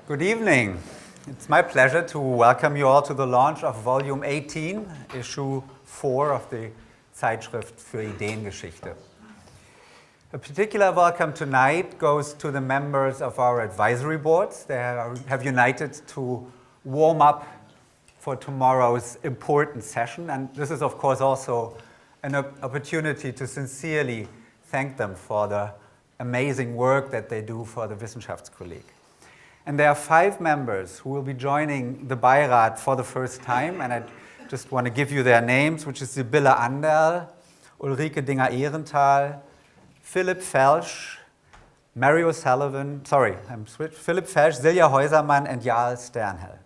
Good evening. It's my pleasure to welcome you all to the launch of Volume 18, Issue 4 of the Zeitschrift für Ideengeschichte. A particular welcome tonight goes to the members of our advisory boards. They have united to warm up for tomorrow's important session. And this is, of course, also an opportunity to sincerely thank them for the amazing work that they do for the Wissenschaftskolleg. And there are 5 members who will be joining the Beirut for the first time, and I just want to give you their names, which is Sibylle Anderl, Ulrike Dinger-Ehrenthal, Philipp Felsch, Mary O'Sullivan, Philipp Felsch, Silja Häusermann, and Jarl Sternhell.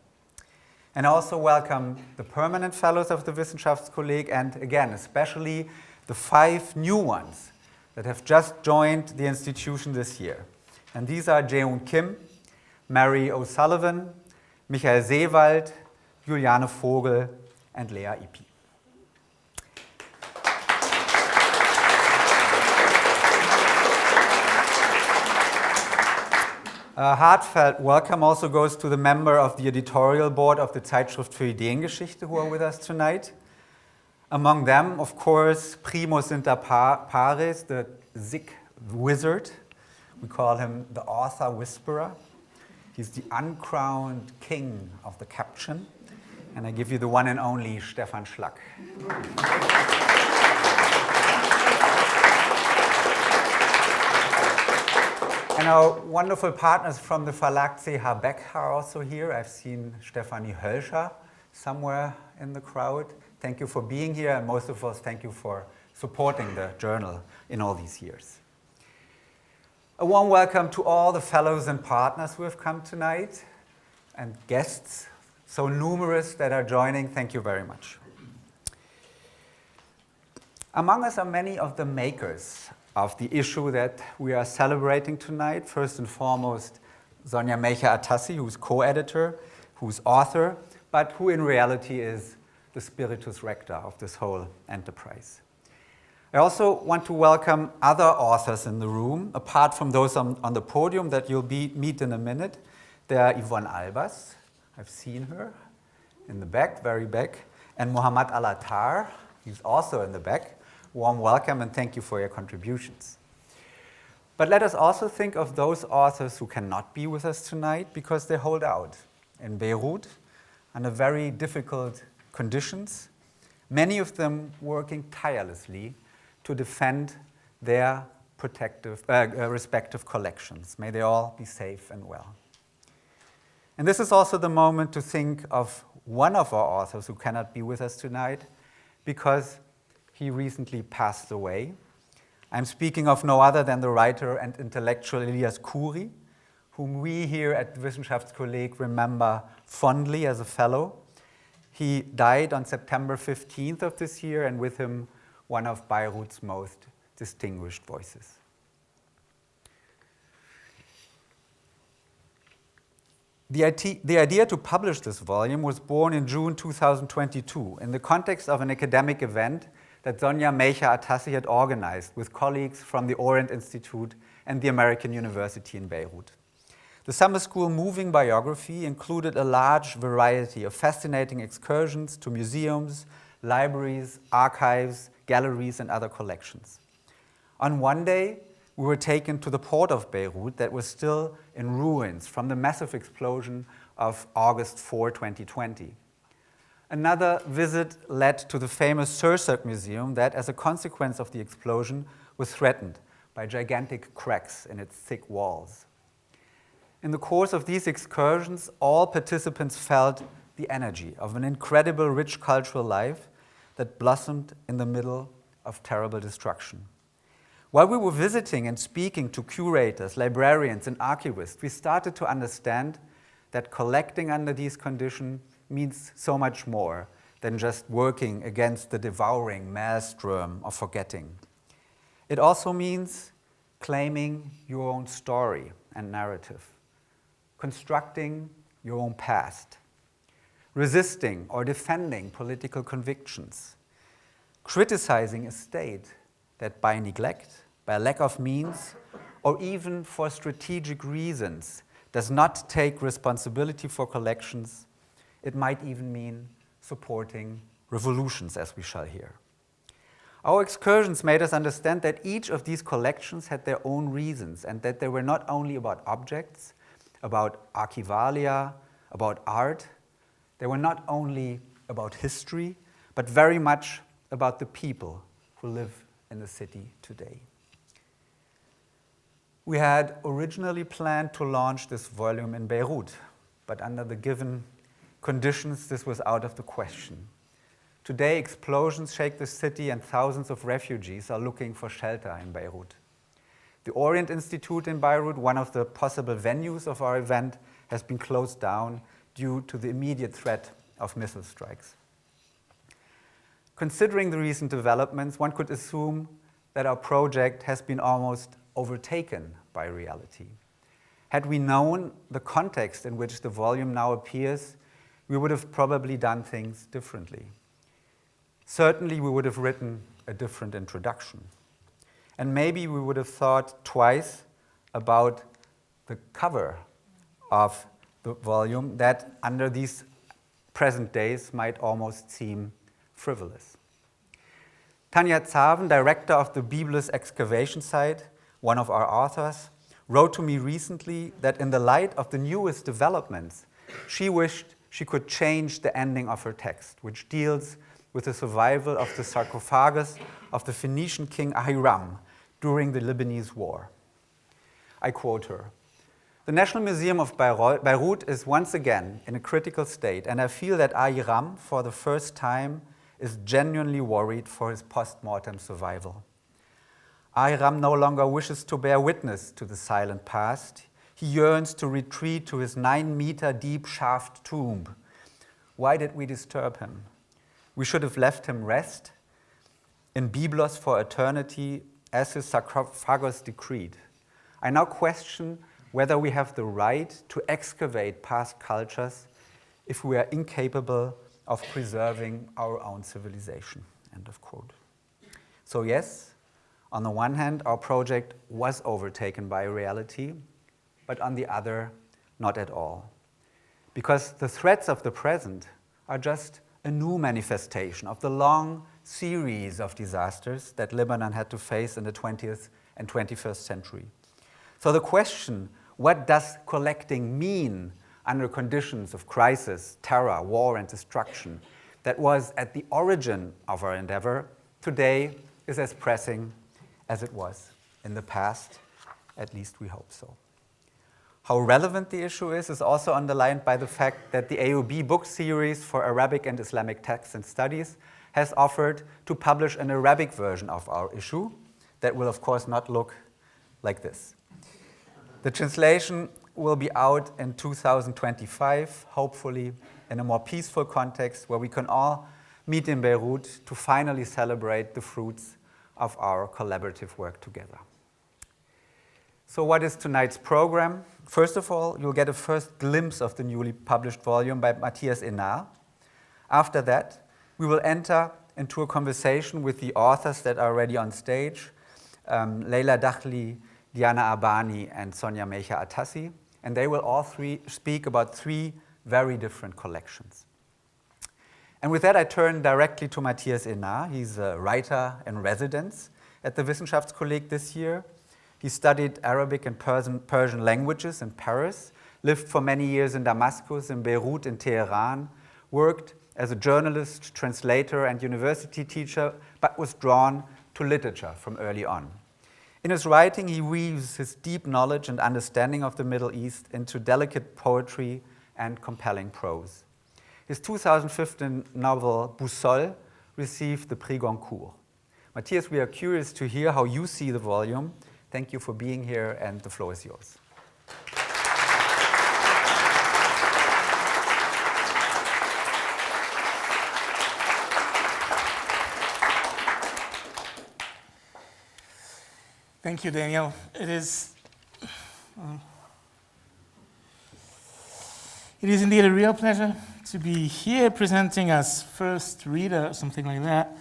And I also welcome the permanent fellows of the Wissenschaftskolleg, and again, especially the 5 new ones that have just joined the institution this year. And these are Jeon Kim, Mary O'Sullivan, Michael Seewald, Juliane Vogel, and Lea Ipi. A heartfelt welcome also goes to the member of the editorial board of the Zeitschrift für Ideengeschichte who are with us tonight. Among them, of course, primus inter pares, the Sick Wizard. We call him the author whisperer. He's the uncrowned king of the caption. And I give you the one and only Stefan Schlack. And our wonderful partners from the Verlag CH Beck are also here. I've seen Stefanie Hölscher somewhere in the crowd. Thank you for being here, and most of us, thank you for supporting the journal in all these years. A warm welcome to all the fellows and partners who have come tonight, and guests, so numerous that are joining. Thank you very much. Among us are many of the makers of the issue that we are celebrating tonight. First and foremost, Sonja Mejcher-Atassi, who's co-editor, who's author, but who in reality is the spiritus rector of this whole enterprise. I also want to welcome other authors in the room, apart from those on the podium that you'll meet in a minute. There are Yvonne Albers, I've seen her in the back, very back, and Mohammad Al-Attar, he's also in the back. Warm welcome and thank you for your contributions. But let us also think of those authors who cannot be with us tonight because they hold out in Beirut under very difficult conditions, many of them working tirelessly to defend their respective collections. May they all be safe and well. And this is also the moment to think of one of our authors who cannot be with us tonight because he recently passed away. I'm speaking of no other than the writer and intellectual Elias Khoury, whom we here at the Wissenschaftskolleg remember fondly as a fellow. He died on September 15th of this year, and with him, one of Beirut's most distinguished voices. The idea to publish this volume was born in June 2022 in the context of an academic event that Sonja Mejcher-Atassi had organized with colleagues from the Orient Institute and the American University in Beirut. The summer school moving biography included a large variety of fascinating excursions to museums, libraries, archives, galleries, and other collections. On one day, we were taken to the port of Beirut that was still in ruins from the massive explosion of August 4, 2020. Another visit led to the famous Sursat Museum that, as a consequence of the explosion, was threatened by gigantic cracks in its thick walls. In the course of these excursions, all participants felt the energy of an incredible rich cultural life that blossomed in the middle of terrible destruction. While we were visiting and speaking to curators, librarians, and archivists, we started to understand that collecting under these conditions means so much more than just working against the devouring maelstrom of forgetting. It also means claiming your own story and narrative, constructing your own past, resisting or defending political convictions, criticizing a state that by neglect, by lack of means, or even for strategic reasons, does not take responsibility for collections, it might even mean supporting revolutions, as we shall hear. Our excursions made us understand that each of these collections had their own reasons and that they were not only about objects, about archivalia, about art. They were not only about history, but very much about the people who live in the city today. We had originally planned to launch this volume in Beirut, but under the given conditions, this was out of the question. Today, explosions shake the city and thousands of refugees are looking for shelter in Beirut. The Orient Institute in Beirut, one of the possible venues of our event, has been closed down due to the immediate threat of missile strikes. Considering the recent developments, one could assume that our project has been almost overtaken by reality. Had we known the context in which the volume now appears, we would have probably done things differently. Certainly, we would have written a different introduction. And maybe we would have thought twice about the cover of the volume that under these present days might almost seem frivolous. Tanja Zaven, director of the Biblos excavation site, one of our authors, wrote to me recently that in the light of the newest developments, she wished she could change the ending of her text, which deals with the survival of the sarcophagus of the Phoenician king Ahiram during the Lebanese war. I quote her, "The National Museum of Beirut is once again in a critical state, and I feel that Ahiram, for the first time, is genuinely worried for his post-mortem survival. Ahiram no longer wishes to bear witness to the silent past. He yearns to retreat to his 9-meter deep shaft tomb. Why did we disturb him? We should have left him rest in Biblos for eternity, as his sarcophagus decreed. I now question whether we have the right to excavate past cultures if we are incapable of preserving our own civilization." End of quote. So yes, on the one hand, our project was overtaken by reality, but on the other, not at all. Because the threats of the present are just a new manifestation of the long series of disasters that Lebanon had to face in the 20th and 21st century. So the question, what does collecting mean under conditions of crisis, terror, war, and destruction, that was at the origin of our endeavor, today is as pressing as it was in the past, at least we hope so. How relevant the issue is also underlined by the fact that the AUB book series for Arabic and Islamic texts and studies has offered to publish an Arabic version of our issue that will, of course, not look like this. The translation will be out in 2025, hopefully in a more peaceful context where we can all meet in Beirut to finally celebrate the fruits of our collaborative work together. So what is tonight's program? First of all, you'll get a first glimpse of the newly published volume by Mathias Énard. After that, we will enter into a conversation with the authors that are already on stage, Leyla, Dakhli, Diana Abbani, and Sonja Mejcher-Atassi, and they will all three speak about 3 very different collections. And with that, I turn directly to Mathias Énard. He's a writer in residence at the Wissenschaftskolleg this year. He studied Arabic and Persian languages in Paris, lived for many years in Damascus, in Beirut, in Tehran, worked as a journalist, translator, and university teacher, but was drawn to literature from early on. In his writing, he weaves his deep knowledge and understanding of the Middle East into delicate poetry and compelling prose. His 2015 novel, Boussole, received the Prix Goncourt. Mathias, we are curious to hear how you see the volume. Thank you for being here, and the floor is yours. Thank you, Daniel. It is indeed a real pleasure to be here presenting as first reader, or something like that,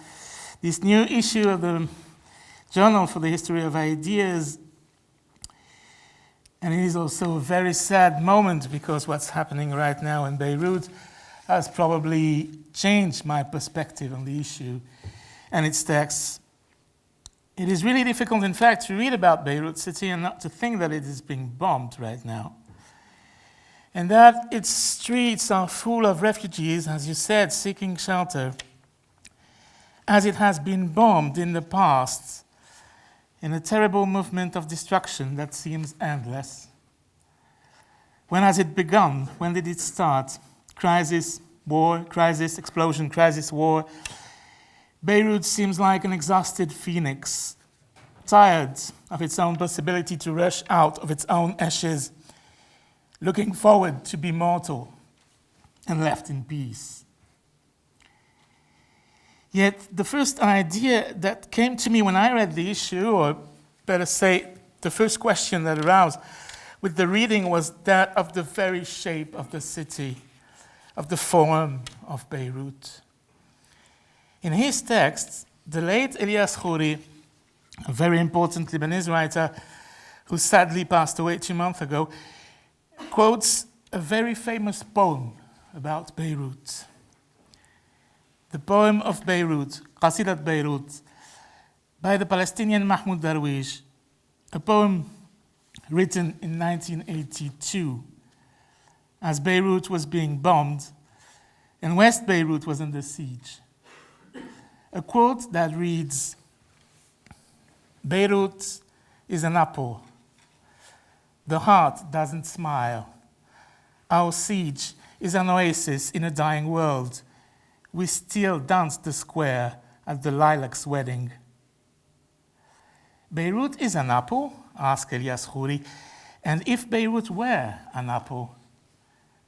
this new issue of the Journal for the History of Ideas. And it is also a very sad moment because what's happening right now in Beirut has probably changed my perspective on the issue and its texts. It is really difficult, in fact, to read about Beirut city and not to think that it is being bombed right now. And that its streets are full of refugees, as you said, seeking shelter, as it has been bombed in the past in a terrible movement of destruction that seems endless. When has it begun? When did it start? Crisis, war, crisis, explosion, crisis, war. Beirut seems like an exhausted phoenix, tired of its own possibility to rush out of its own ashes, looking forward to be mortal and left in peace. Yet the first idea that came to me when I read the issue, or better say, the first question that arose with the reading was that of the very shape of the city, of the form of Beirut. In his texts, the late Elias Khoury, a very important Lebanese writer who sadly passed away 2 months ago, quotes a very famous poem about Beirut. The poem of Beirut, Qasidat Beirut, by the Palestinian Mahmoud Darwish, a poem written in 1982, as Beirut was being bombed and West Beirut was under siege. A quote that reads, "Beirut is an apple. The heart doesn't smile. Our siege is an oasis in a dying world. We still dance the square at the lilac's wedding." Beirut is an apple, asked Elias Khoury, and if Beirut were an apple,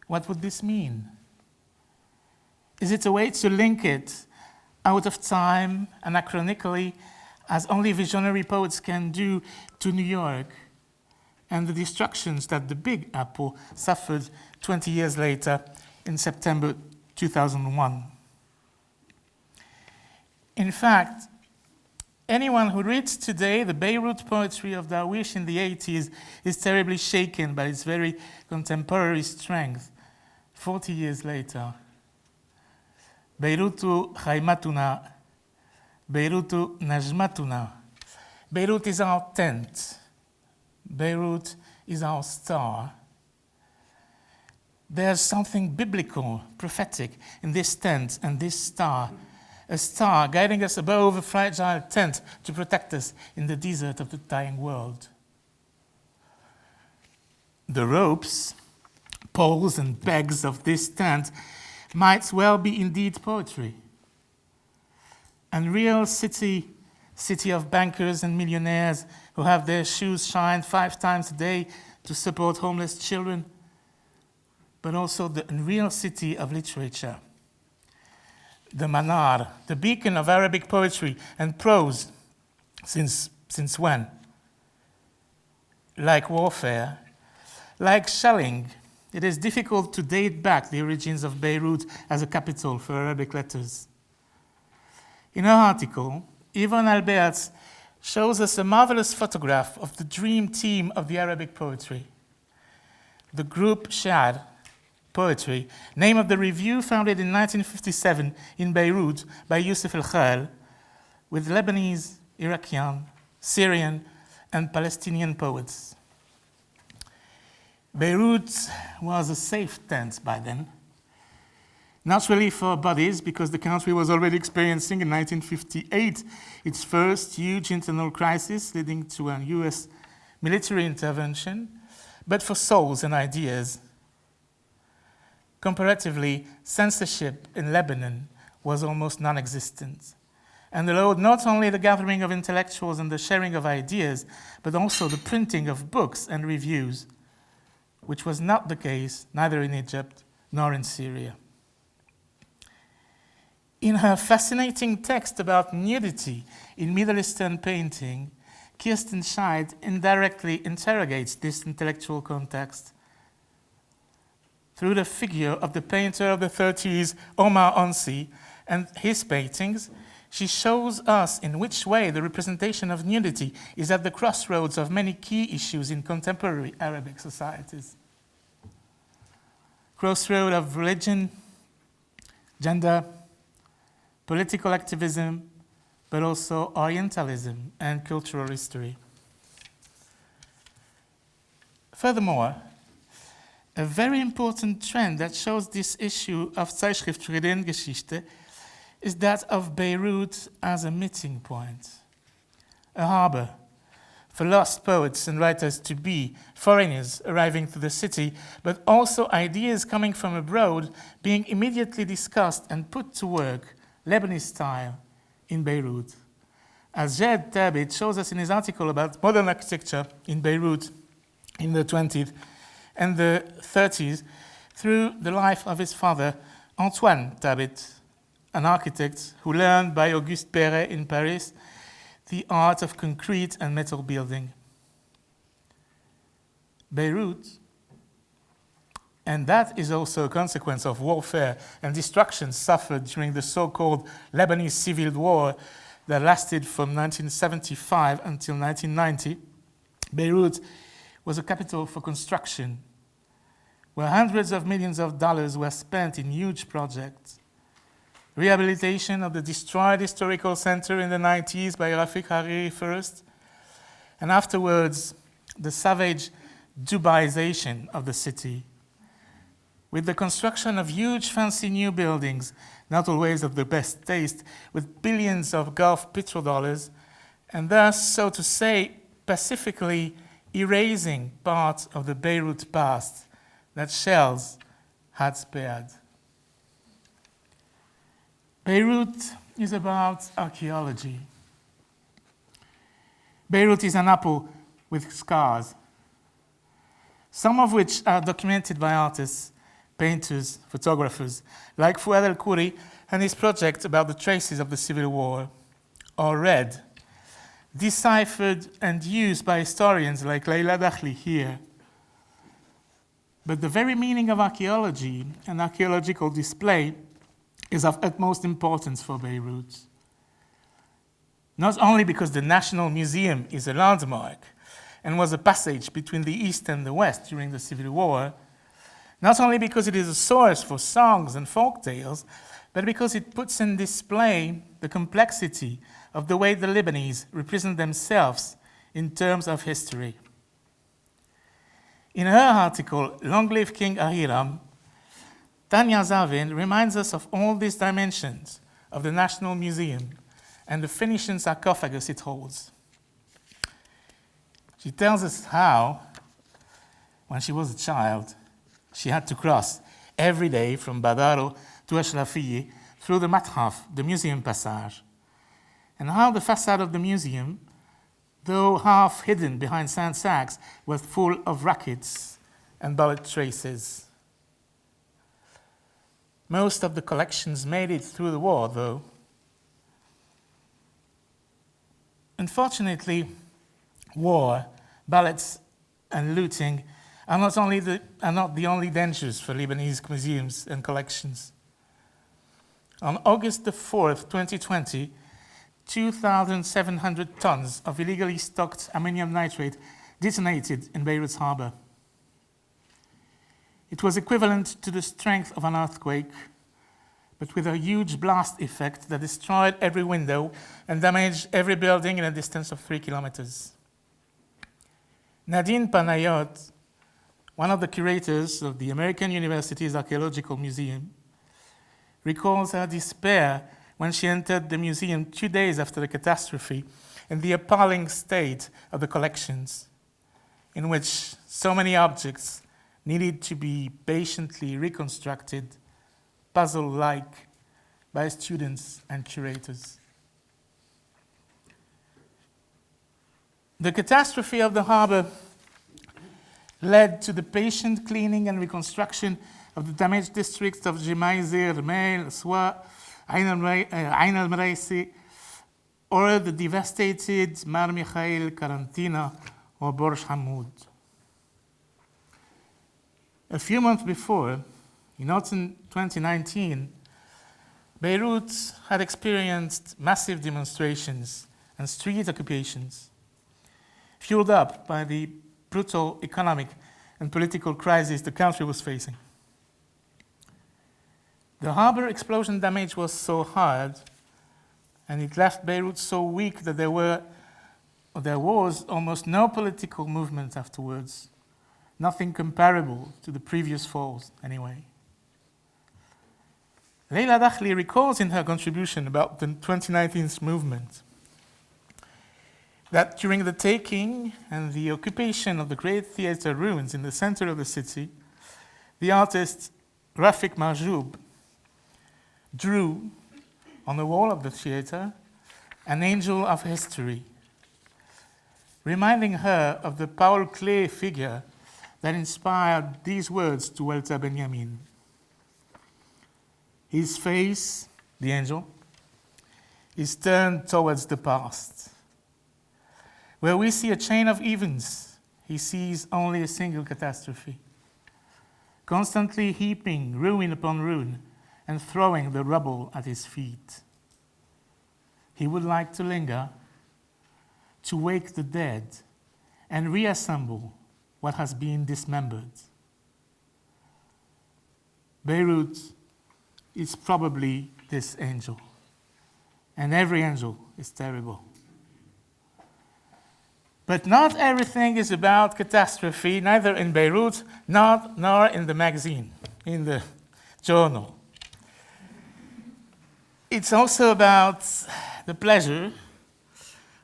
what would this mean? Is it a way to link it out of time, anachronically, as only visionary poets can do, to New York and the destructions that the Big Apple suffered 20 years later in September 2001? In fact, anyone who reads today the Beirut poetry of Darwish in the 80s is terribly shaken by its very contemporary strength 40 years later. Beirutu khaymatuna, Beirutu najmatuna. Beirut is our tent. Beirut is our star. There's something biblical, prophetic in this tent and this star, a star guiding us above a fragile tent to protect us in the desert of the dying world. The ropes, poles, and pegs of this tent might well be indeed poetry. Unreal city of bankers and millionaires who have their shoes shined 5 times a day to support homeless children, but also the unreal city of literature. The Manar, the beacon of Arabic poetry and prose, since when? Like warfare, like shelling, it is difficult to date back the origins of Beirut as a capital for Arabic letters. In her article, Yvonne Alberts shows us a marvelous photograph of the dream team of the Arabic poetry. The group Sha'ar, Poetry, name of the review founded in 1957 in Beirut by Yusuf El-Khal, with Lebanese, Iraqian, Syrian, and Palestinian poets. Beirut was a safe tent by then, not really for bodies, because the country was already experiencing in 1958 its first huge internal crisis leading to a US military intervention, but for souls and ideas. Comparatively, censorship in Lebanon was almost non-existent and allowed not only the gathering of intellectuals and the sharing of ideas, but also the printing of books and reviews, which was not the case neither in Egypt nor in Syria. In her fascinating text about nudity in Middle Eastern painting, Kirsten Scheid indirectly interrogates this intellectual context. Through the figure of the painter of the 30s, Omar Onsi, and his paintings, she shows us in which way the representation of nudity is at the crossroads of many key issues in contemporary Arabic societies. Crossroad of religion, gender, political activism, but also Orientalism and cultural history. Furthermore, a very important trend that shows this issue of Zeitschrift für Ideengeschichte is that of Beirut as a meeting point, a harbor for lost poets and writers to be, foreigners arriving to the city, but also ideas coming from abroad being immediately discussed and put to work, Lebanese style, in Beirut. As Jed Tabit shows us in his article about modern architecture in Beirut in the 20th and the 30s, through the life of his father, Antoine Tabit, an architect who learned by Auguste Perret in Paris the art of concrete and metal building. Beirut, and that is also a consequence of warfare and destruction suffered during the so-called Lebanese Civil War that lasted from 1975 until 1990, Beirut was a capital for construction, where hundreds of millions of dollars were spent in huge projects. Rehabilitation of the destroyed historical center in the 90s by Rafik Hariri first, and afterwards the savage Dubaization of the city, with the construction of huge fancy new buildings, not always of the best taste, with billions of Gulf petrodollars, and thus, so to say, pacifically erasing part of the Beirut past that shells had spared. Beirut is about archaeology. Beirut is an apple with scars, some of which are documented by artists, painters, photographers, like Fouad El-Khouri and his project about the traces of the Civil War, or read, deciphered and used by historians like Leyla Dakhli here. But the very meaning of archaeology and archaeological display is of utmost importance for Beirut. Not only because the National Museum is a landmark and was a passage between the East and the West during the Civil War, not only because it is a source for songs and folk tales, but because it puts in display the complexity of the way the Lebanese represent themselves in terms of history. In her article, Long Live King Ahiram, Tanya Zavin reminds us of all these dimensions of the National Museum and the Phoenician sarcophagus it holds. She tells us how, when she was a child, she had to cross every day from Badaro to Ashrafiyeh through the Mathaf, the museum passage, and how the facade of the museum, though half hidden behind sand sacks, was full of rackets and bullet traces. Most of the collections made it through the war, though. Unfortunately, war, bullets, and looting are not the only dangers for Lebanese museums and collections. On August the 4th, 2020, 2,700 tons of illegally stocked ammonium nitrate detonated in Beirut's harbor. It was equivalent to the strength of an earthquake, but with a huge blast effect that destroyed every window and damaged every building in a distance of 3 kilometers. Nadine Panayot, one of the curators of the American University's Archaeological Museum, recalls her despair when she entered the museum 2 days after the catastrophe and the appalling state of the collections, in which so many objects needed to be patiently reconstructed, puzzle-like, by students and curators. The catastrophe of the harbor led to the patient cleaning and reconstruction of the damaged districts of Jemaizeh, Rmail, Aswa, Ain al-Maraisi, or the devastated Mar Mikhail, Karantina, or Borj Hamoud. A few months before, in autumn 2019, Beirut had experienced massive demonstrations and street occupations, fueled up by the brutal economic and political crisis the country was facing. The harbor explosion damage was so hard, and it left Beirut so weak that there was almost no political movement afterwards, nothing comparable to the previous falls anyway. Leyla Dakhli recalls in her contribution about the 2019 movement that during the taking and the occupation of the great theater ruins in the center of the city, the artist Rafik Marjoub drew on the wall of the theater an angel of history, reminding her of the Paul Klee figure that inspired these words to Walter Benjamin. His face, the angel, is turned towards the past. Where we see a chain of events, he sees only a single catastrophe, constantly heaping ruin upon ruin and throwing the rubble at his feet. He would like to linger, to wake the dead and reassemble what has been dismembered. Beirut is probably this angel, and every angel is terrible. But not everything is about catastrophe, neither in Beirut nor in the magazine, in the journal. It's also about the pleasure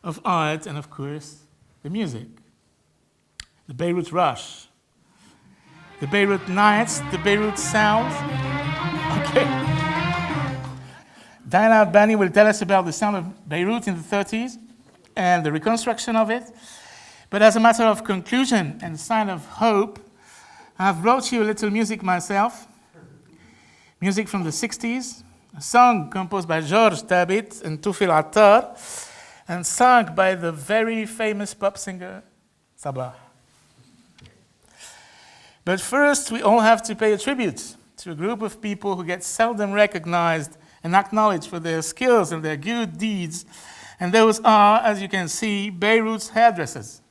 of art and, of course, the music. The Beirut rush, the Beirut nights, the Beirut sound. Okay. Diana Abbani will tell us about the sound of Beirut in the 30s and the reconstruction of it. But as a matter of conclusion and sign of hope, I've brought you a little music myself. Music from the 60s, a song composed by George Tabit and Tufil Attar, and sung by the very famous pop singer Sabah. But first, we all have to pay a tribute to a group of people who get seldom recognized and acknowledged for their skills and their good deeds, and those are, as you can see, Beirut's hairdressers.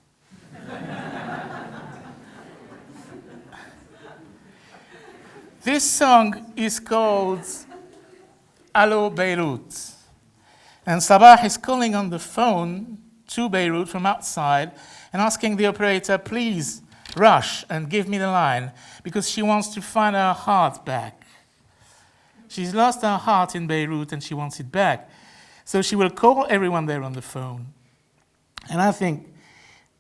This song is called Allo Beirut, and Sabah is calling on the phone to Beirut from outside and asking the operator, please rush and give me the line, because she wants to find her heart back. She's lost her heart in Beirut and she wants it back. So she will call everyone there on the phone. And I think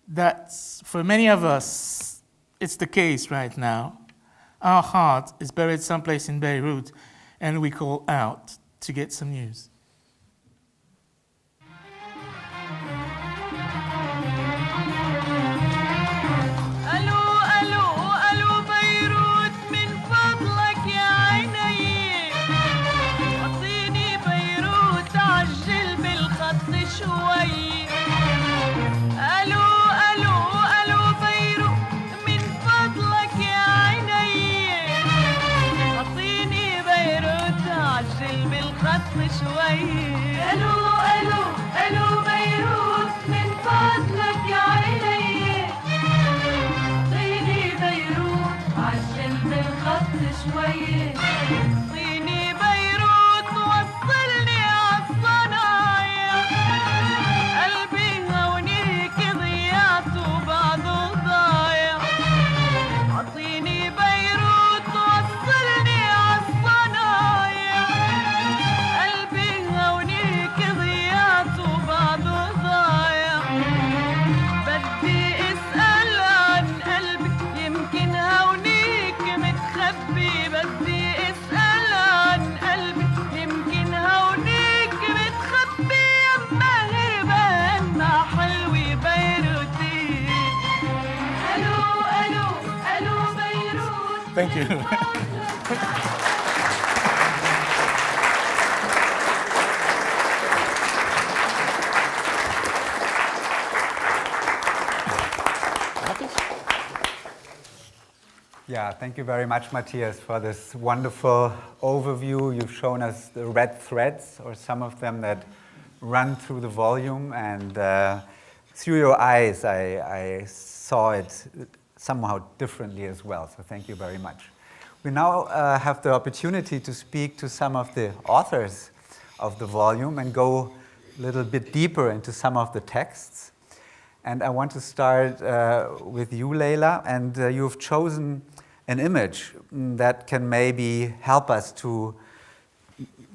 that for many of us, it's the case right now. Our heart is buried someplace in Beirut, and we call out to get some news. Thank you. Yeah, thank you very much, Mathias, for this wonderful overview. You've shown us the red threads, or some of them that run through the volume, and through your eyes, I saw it somehow differently as well, so thank you very much. We now have the opportunity to speak to some of the authors of the volume and go a little bit deeper into some of the texts. And I want to start with you, Leyla, and you've chosen an image that can maybe help us to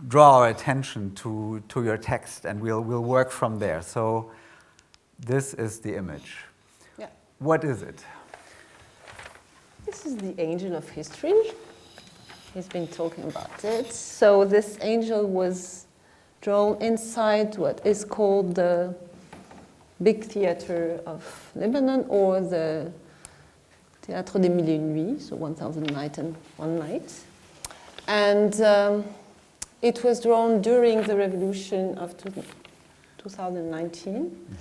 draw our attention to your text, and we'll work from there. So this is the image. Yeah. What is it? This is the angel of history. He's been talking about it. So this angel was drawn inside what is called the big theater of Lebanon, or the Théâtre des Mille et Une Nuits, so 1,000 Nights and One Night. And it was drawn during the revolution of 2019. Mm-hmm.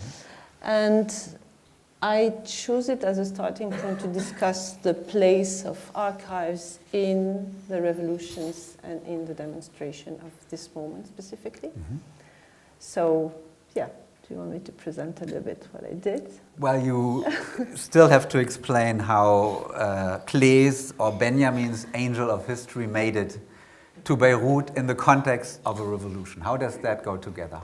And I chose it as a starting point to discuss the place of archives in the revolutions and in the demonstration of this moment specifically. Mm-hmm. So, yeah. Do you want me to present a little bit what I did? Well, you still have to explain how Clay's or Benjamin's Angel of History made it to Beirut in the context of a revolution. How does that go together?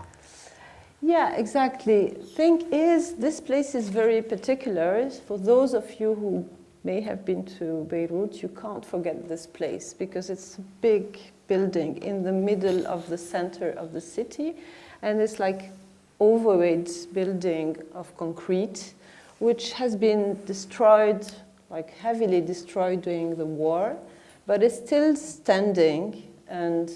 Yeah, exactly. Thing is, this place is very particular. For those of you who may have been to Beirut, you can't forget this place because it's a big building in the middle of the center of the city, and it's like overweight building of concrete, which has been destroyed, like heavily destroyed during the war, but is still standing. And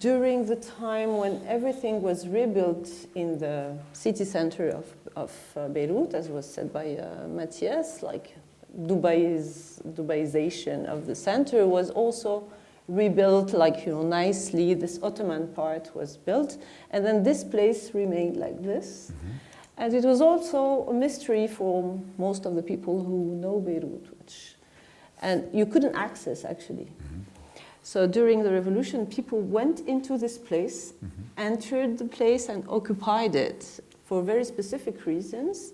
during the time when everything was rebuilt in the city center of Beirut, as was said by Mathias, like Dubaization of the center was also rebuilt, like, nicely. This Ottoman part was built, and then this place remained like this. Mm-hmm. And it was also a mystery for most of the people who know Beirut, and you couldn't access, actually. Mm-hmm. So during the revolution, people went into this place, mm-hmm. entered the place, and occupied it for very specific reasons,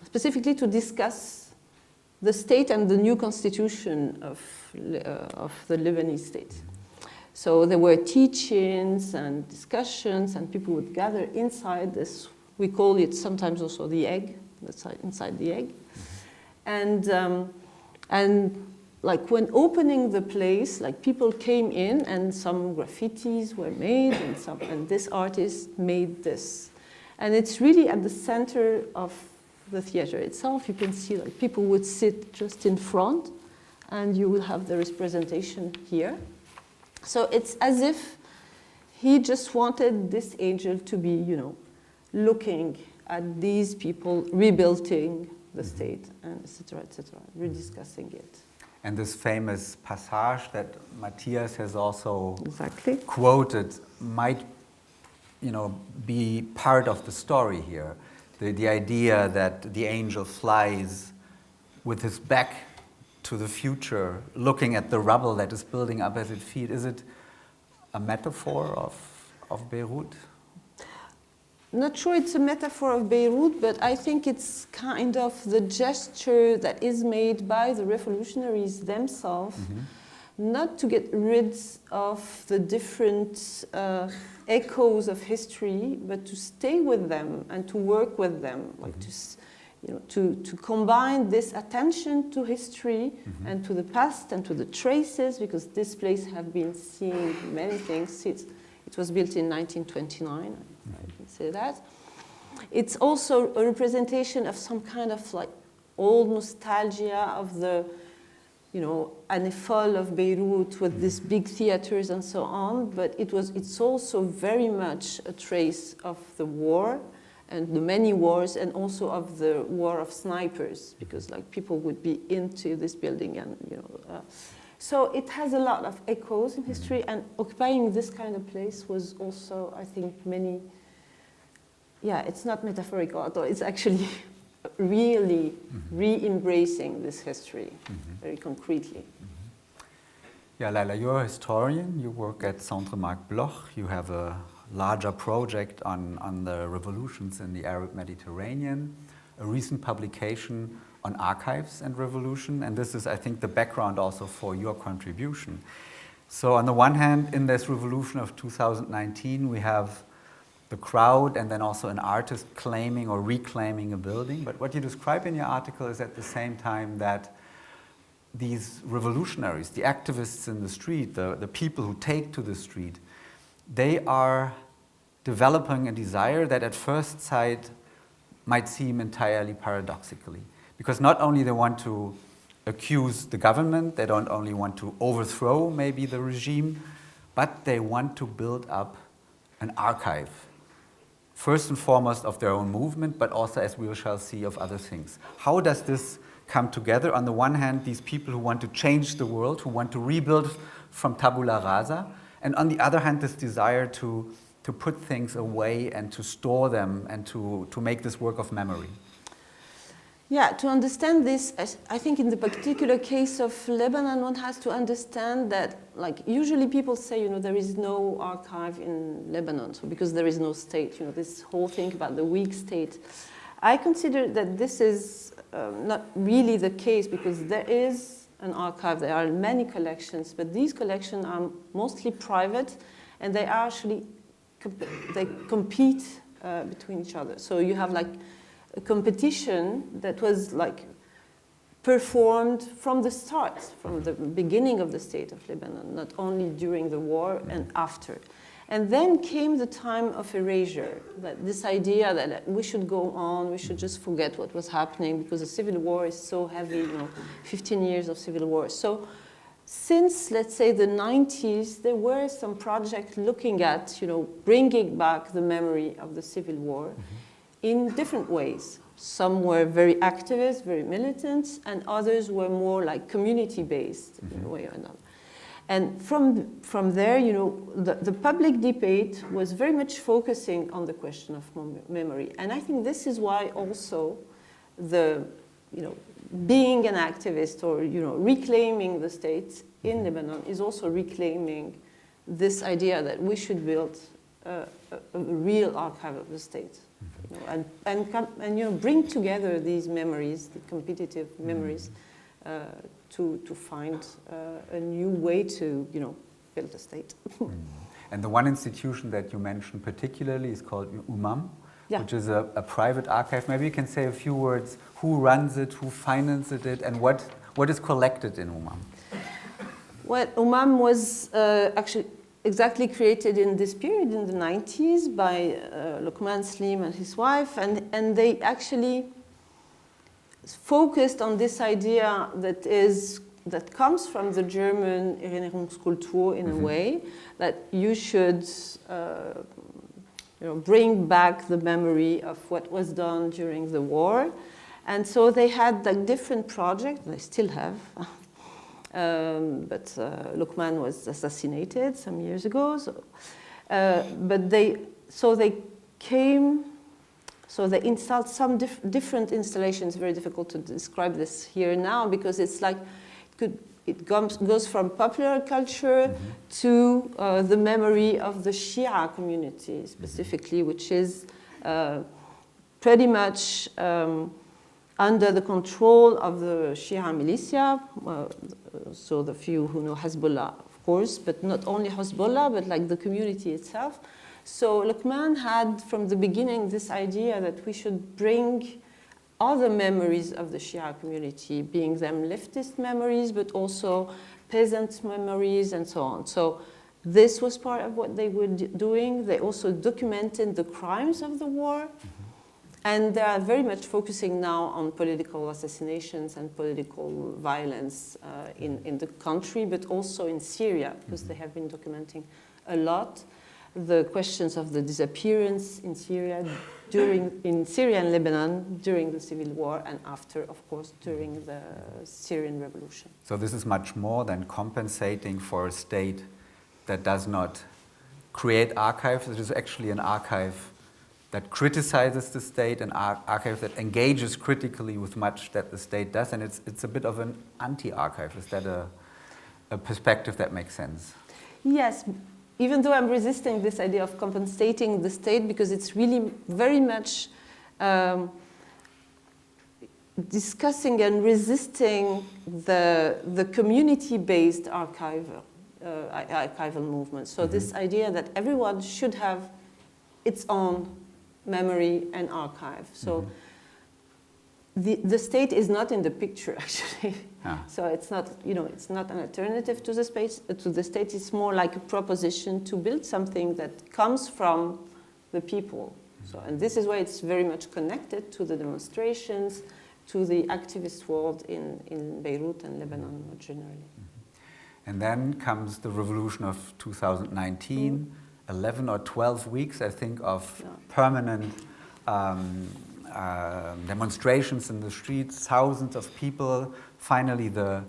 specifically to discuss the state and the new constitution of the Lebanese state. So there were teach-ins and discussions, and people would gather inside this. We call it sometimes also the egg, inside the egg. And like when opening the place, like people came in, and some graffitis were made, and this artist made this. And it's really at the center of the theater itself. You can see like people would sit just in front, and you will have the representation here. So it's as if he just wanted this angel to be, looking at these people rebuilding the state, and et cetera, rediscussing it. And this famous passage that Mathias has also exactly quoted might, be part of the story here. The idea that the angel flies with his back to the future, looking at the rubble that is building up at his feet. Is it a metaphor of Beirut? Not sure it's a metaphor of Beirut, but I think it's kind of the gesture that is made by the revolutionaries themselves, mm-hmm. not to get rid of the different echoes of history, but to stay with them and to work with them, like mm-hmm. to combine this attention to history mm-hmm. and to the past and to the traces, because this place have been seeing many things. It was built in 1929. I can say that. It's also a representation of some kind of like old nostalgia of the, année folle of Beirut with these big theaters and so on. But it's also very much a trace of the war and the many wars, and also of the war of snipers, because like people would be into this building and so it has a lot of echoes in history, and occupying this kind of place was also, I think, it's not metaphorical at all, it's actually really re-embracing this history very concretely. Yeah, Leyla, you're a historian. You work at Centre Marc Bloch. You have a larger project on the revolutions in the Arab Mediterranean, a recent publication on archives and revolution, and this is, I think, the background also for your contribution. So on the one hand, in this revolution of 2019, we have the crowd and then also an artist claiming or reclaiming a building. But what you describe in your article is at the same time that these revolutionaries, the activists in the street, the people who take to the street, they are developing a desire that at first sight might seem entirely paradoxically. Because not only they want to accuse the government, they don't only want to overthrow maybe the regime, but they want to build up an archive. First and foremost of their own movement, but also, as we shall see, of other things. How does this come together? On the one hand, these people who want to change the world, who want to rebuild from tabula rasa, and on the other hand, this desire to put things away and to store them and to make this work of memory. Yeah, to understand this, I think in the particular case of Lebanon, one has to understand that, like, usually people say, there is no archive in Lebanon, so because there is no state, this whole thing about the weak state. I consider that this is not really the case, because there is an archive, there are many collections, but these collections are mostly private, and they actually they compete between each other. So you have like a competition that was like performed from the start, from the beginning of the state of Lebanon, not only during the war and after. And then came the time of erasure, that this idea that we should go on, we should just forget what was happening because the civil war is so heavy, 15 years of civil war. So since, let's say, the 90s, there were some projects looking at, bringing back the memory of the civil war in different ways. Some were very activist, very militant, and others were more like community-based in a way or another. And from there, the public debate was very much focusing on the question of memory. And I think this is why also being an activist or, reclaiming the state in Lebanon is also reclaiming this idea that we should build a real archive of the state. And bring together these memories, the competitive memories, to find a new way to, build a state. And the one institution that you mentioned particularly is called UMAM, which is a private archive. Maybe you can say a few words. Who runs it, who finances it, and what is collected in UMAM? Well, UMAM was actually exactly created in this period, in the 90s, by Luqman Slim and his wife, and they actually focused on this idea that comes from the German Erinnerungskultur in a way, that you should bring back the memory of what was done during the war. And so they had like different projects, they still have, but Luqman was assassinated some years ago. But they installed some different installations. Very difficult to describe this here now because it's like it goes from popular culture to the memory of the Shia community specifically, which is pretty much under the control of the Shia militia. So the few who know Hezbollah, of course, but not only Hezbollah, but like the community itself. So Luqman had from the beginning this idea that we should bring other memories of the Shia community, being them leftist memories, but also peasant memories and so on. So this was part of what they were doing. They also documented the crimes of the war. And they are very much focusing now on political assassinations and political violence in the country, but also in Syria, because they have been documenting a lot the questions of the disappearance in Syria in Syria and Lebanon during the civil war and after, of course, during the Syrian revolution. So this is much more than compensating for a state that does not create archives. It is actually an archive that criticizes the state, an archive that engages critically with much that the state does, and it's a bit of an anti-archive. Is that a perspective that makes sense? Yes, even though I'm resisting this idea of compensating the state, because it's really very much discussing and resisting the community-based archival movement. So this idea that everyone should have its own memory and archive. So the state is not in the picture, actually. So it's not, it's not an alternative to the space, to the state. It's more like a proposition to build something that comes from the people. So, and this is why it's very much connected to the demonstrations, to the activist world in Beirut and Lebanon more generally. And then comes the revolution of 2019, 11 or 12 weeks, I think, of permanent demonstrations in the streets, thousands of people, finally the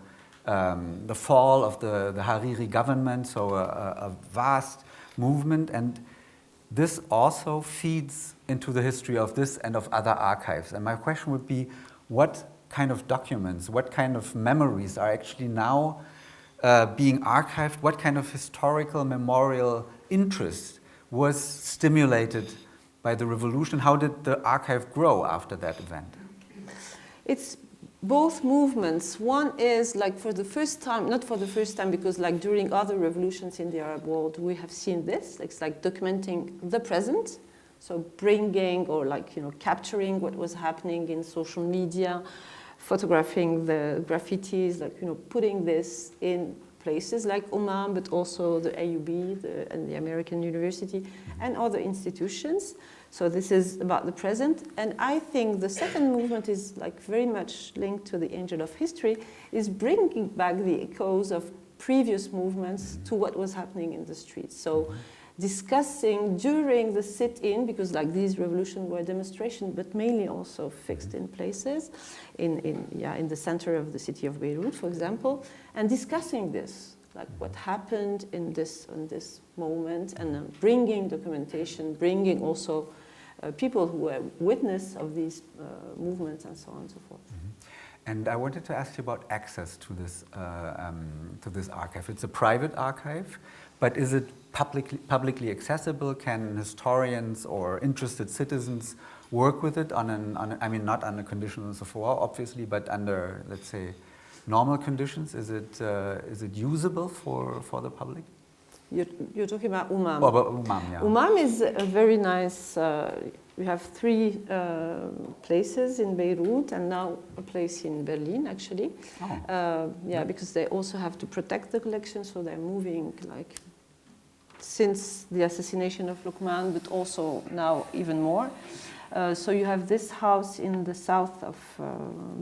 fall of the Hariri government, so a vast movement. And this also feeds into the history of this and of other archives. And my question would be, what kind of documents, what kind of memories are actually now being archived? What kind of historical memorial interest was stimulated by the revolution? How did the archive grow after that event? It's both movements. One is like for the first time, not for the first time, because like during other revolutions in the Arab world, we have seen this. It's like documenting the present. So bringing or capturing what was happening in social media, photographing the graffitis, putting this in places like Oman, but also the AUB and the American University and other institutions. So this is about the present. And I think the second movement is very much linked to the angel of history, is bringing back the echoes of previous movements to what was happening in the streets. So discussing during the sit-in, because these revolutions were demonstrations, but mainly also fixed in places, in the center of the city of Beirut, for example, and discussing this, what happened in this moment, and bringing documentation, bringing also people who were witness of these movements, and so on and so forth. And I wanted to ask you about access to this archive. It's a private archive, but is it publicly accessible? Can historians or interested citizens work with it not under conditions of war, obviously, but under, let's say, normal conditions? Is it usable for the public? You're talking about Umam. Oh, about Umam, yeah. Umam is a very nice. We have 3 places in Beirut and now a place in Berlin, actually. Oh. Because they also have to protect the collection, so they're moving since the assassination of Luqman, but also now even more. So you have this house in the south of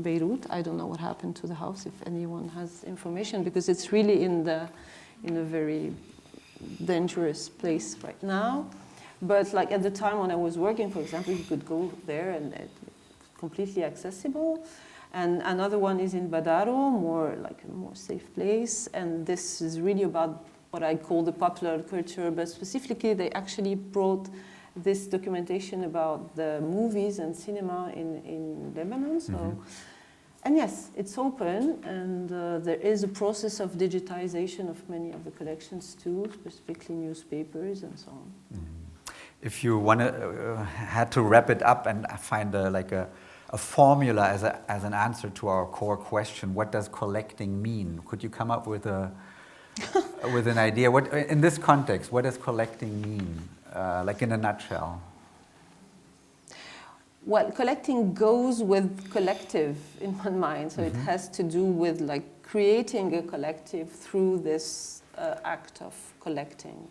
Beirut. I don't know what happened to the house, if anyone has information, because it's really in a very dangerous place right now. But at the time when I was working, for example, you could go there and it's completely accessible. And another one is in Badaro, more a more safe place. And this is really about what I call the popular culture, but specifically they actually brought this documentation about the movies and cinema in Lebanon. So, and yes, it's open, and there is a process of digitization of many of the collections too, specifically newspapers and so on. If you had to wrap it up and find a formula as an answer to our core question, what does collecting mean? Could you come up with an idea? What, in this context, what does collecting mean? In a nutshell. Well, collecting goes with collective in my mind, so it has to do with creating a collective through this act of collecting.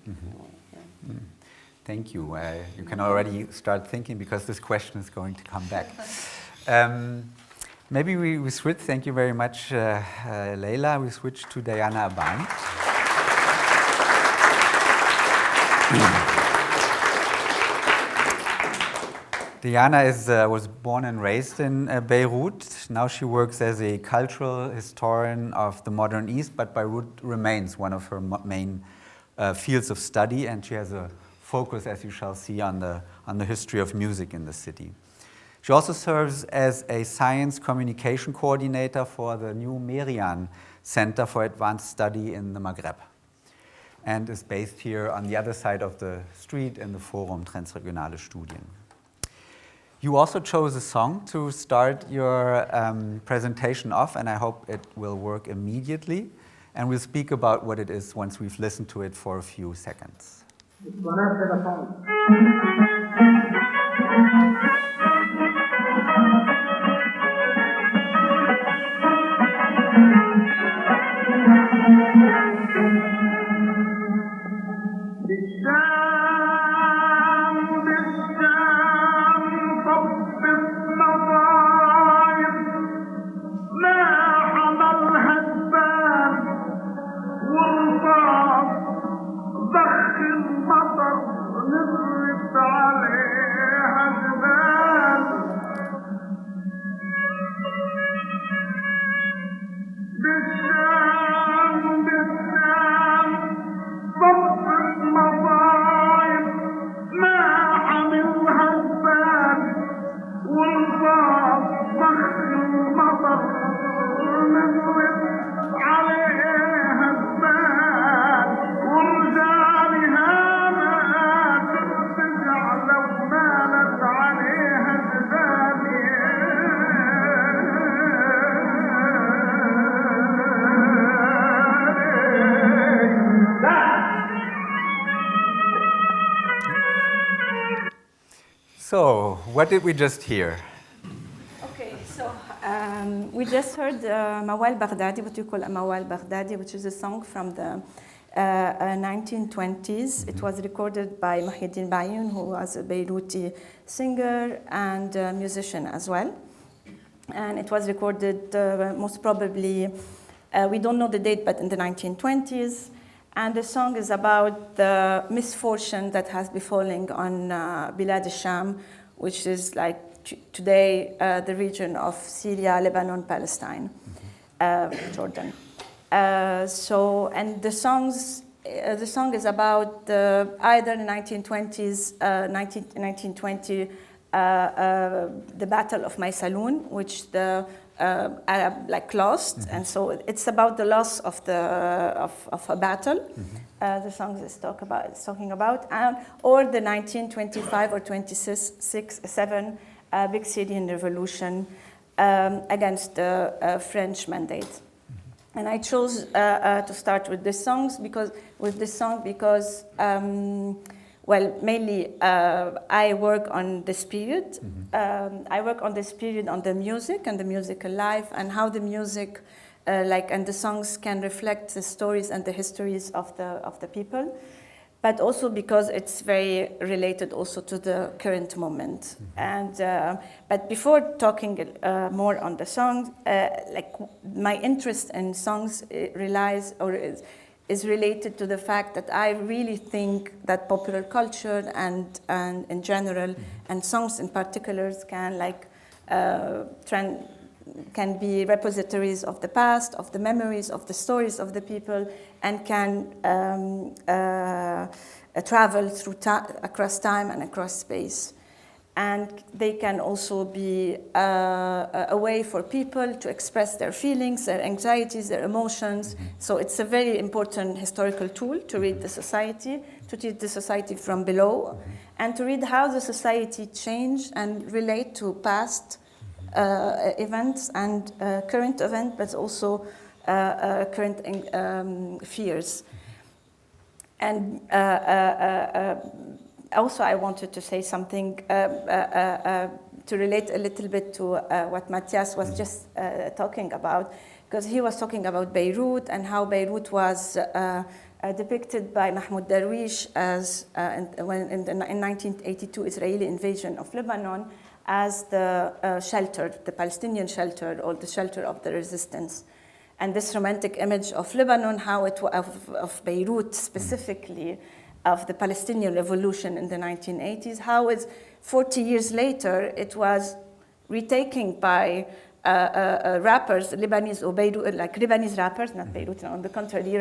Thank you. You can already start thinking, because this question is going to come back. Maybe we switch. Thank you very much, Leyla. We switch to Diana Abbani. Diana was born and raised in Beirut. Now she works as a cultural historian of the Modern East, but Beirut remains one of her main fields of study, and she has a focus, as you shall see, on the history of music in the city. She also serves as a science communication coordinator for the new Merian Center for Advanced Study in the Maghreb, and is based here on the other side of the street in the Forum Transregionale Studien. You also chose a song to start your presentation off, and I hope it will work immediately. And we'll speak about what it is once we've listened to it for a few seconds. So, what did we just hear? Okay, so we just heard Mawal Baghdadi, what you call a Mawal Baghdadi, which is a song from the 1920s. It was recorded by Muhyiddin Bayoun, who was a Beiruti singer and musician as well. And it was recorded most probably, we don't know the date, but in the 1920s. And the song is about the misfortune that has befallen on Bilad al-Sham, which is like today the region of Syria, Lebanon, Palestine, Jordan. And the song is about either the 1920s, 1920, the Battle of Maysalun, which the Arab lost, and so it's about the loss of a battle. The song is talking about, or the 1925 or 26-7 big Syrian revolution against the French mandate. And I chose to start with this song because well, mainly I work on this period. I work on this period on the music and the musical life and how the music, and the songs can reflect the stories and the histories of the people, but also because it's very related also to the current moment. And but before talking more on the songs, my interest in songs is related to the fact that I really think that popular culture and in general, and songs in particular, can be repositories of the past, of the memories, of the stories of the people, and can travel through across time and across space. And they can also be a way for people to express their feelings, their anxieties, their emotions. So it's a very important historical tool to read the society, to read the society from below, and to read how the society changed and relate to past events and current events, but also current fears. And also, I wanted to say something to relate a little bit to what Mathias was just talking about, because he was talking about Beirut and how Beirut was depicted by Mahmoud Darwish as, in 1982 Israeli invasion of Lebanon, as the shelter, the Palestinian shelter, or the shelter of the resistance. And this romantic image of Lebanon, how it of Beirut specifically, of the Palestinian revolution in the 1980s, how it's 40 years later it was retaken by rappers, Lebanese or Beirut, like Lebanese rappers, not Beirut, on the contrary,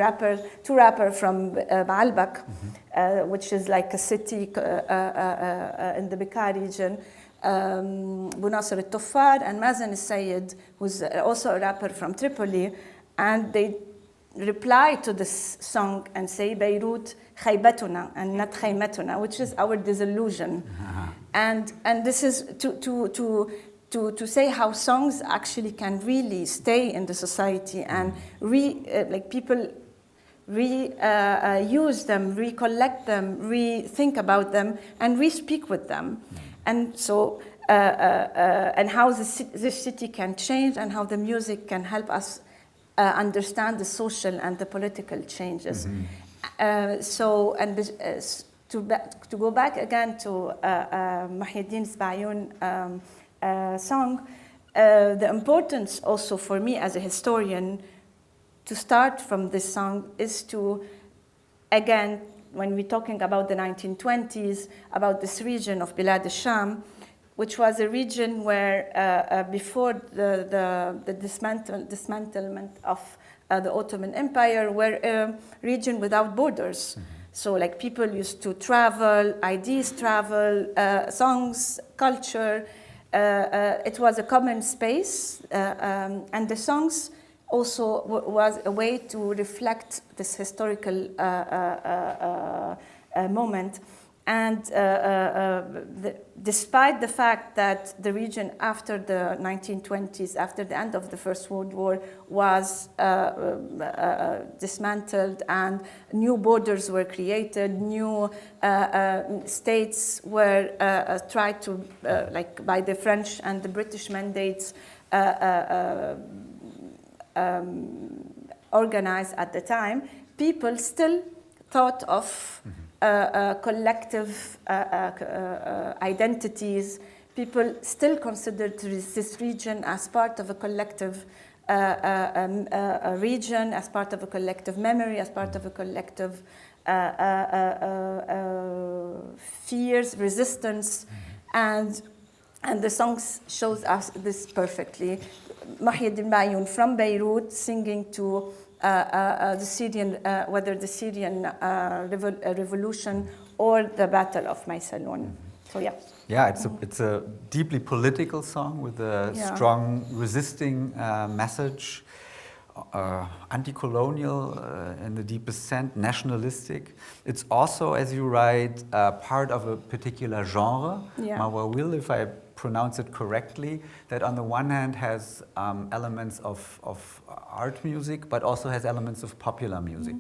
two rappers from Baalbek, which is like a city in the Bekaa region, Bunasser al-Tuffar and Mazen al-Sayed, who's also a rapper from Tripoli, and they reply to this song and say Beirut khaybatuna and not khaymatuna, which is our disillusion. And this is to say how songs actually can really stay in the society and people use them, recollect them, rethink about them, and re-speak with them. And so, and how this city can change and how the music can help us understand the social and the political changes. To go back again to Muhyiddin's Bayun song, the importance also for me as a historian to start from this song is to, again, when we're talking about the 1920s, about this region of Bilad al-Sham, which was a region where before the dismantlement of the Ottoman Empire, were a region without borders. So like people used to travel, ideas travel, songs, culture. It was a common space, and the songs also was a way to reflect this historical moment. And despite the fact that the region after the 1920s, after the end of the First World War, was dismantled and new borders were created, new states were tried to, like by the French and the British mandates, organized at the time, people still thought of collective identities. People still considered this region as part of a collective region, as part of a collective memory, as part of a collective fears, resistance, and the songs shows us this perfectly. Muhyiddin Bayun from Beirut singing to the Syrian, whether the Syrian revolution or the Battle of Maysalun. So yeah. Yeah, it's a deeply political song with a strong resisting message, anti-colonial in the deepest sense, nationalistic. It's also, as you write, part of a particular genre, Mawawil, if I pronounce it correctly, that on the one hand has elements of art music, but also has elements of popular music.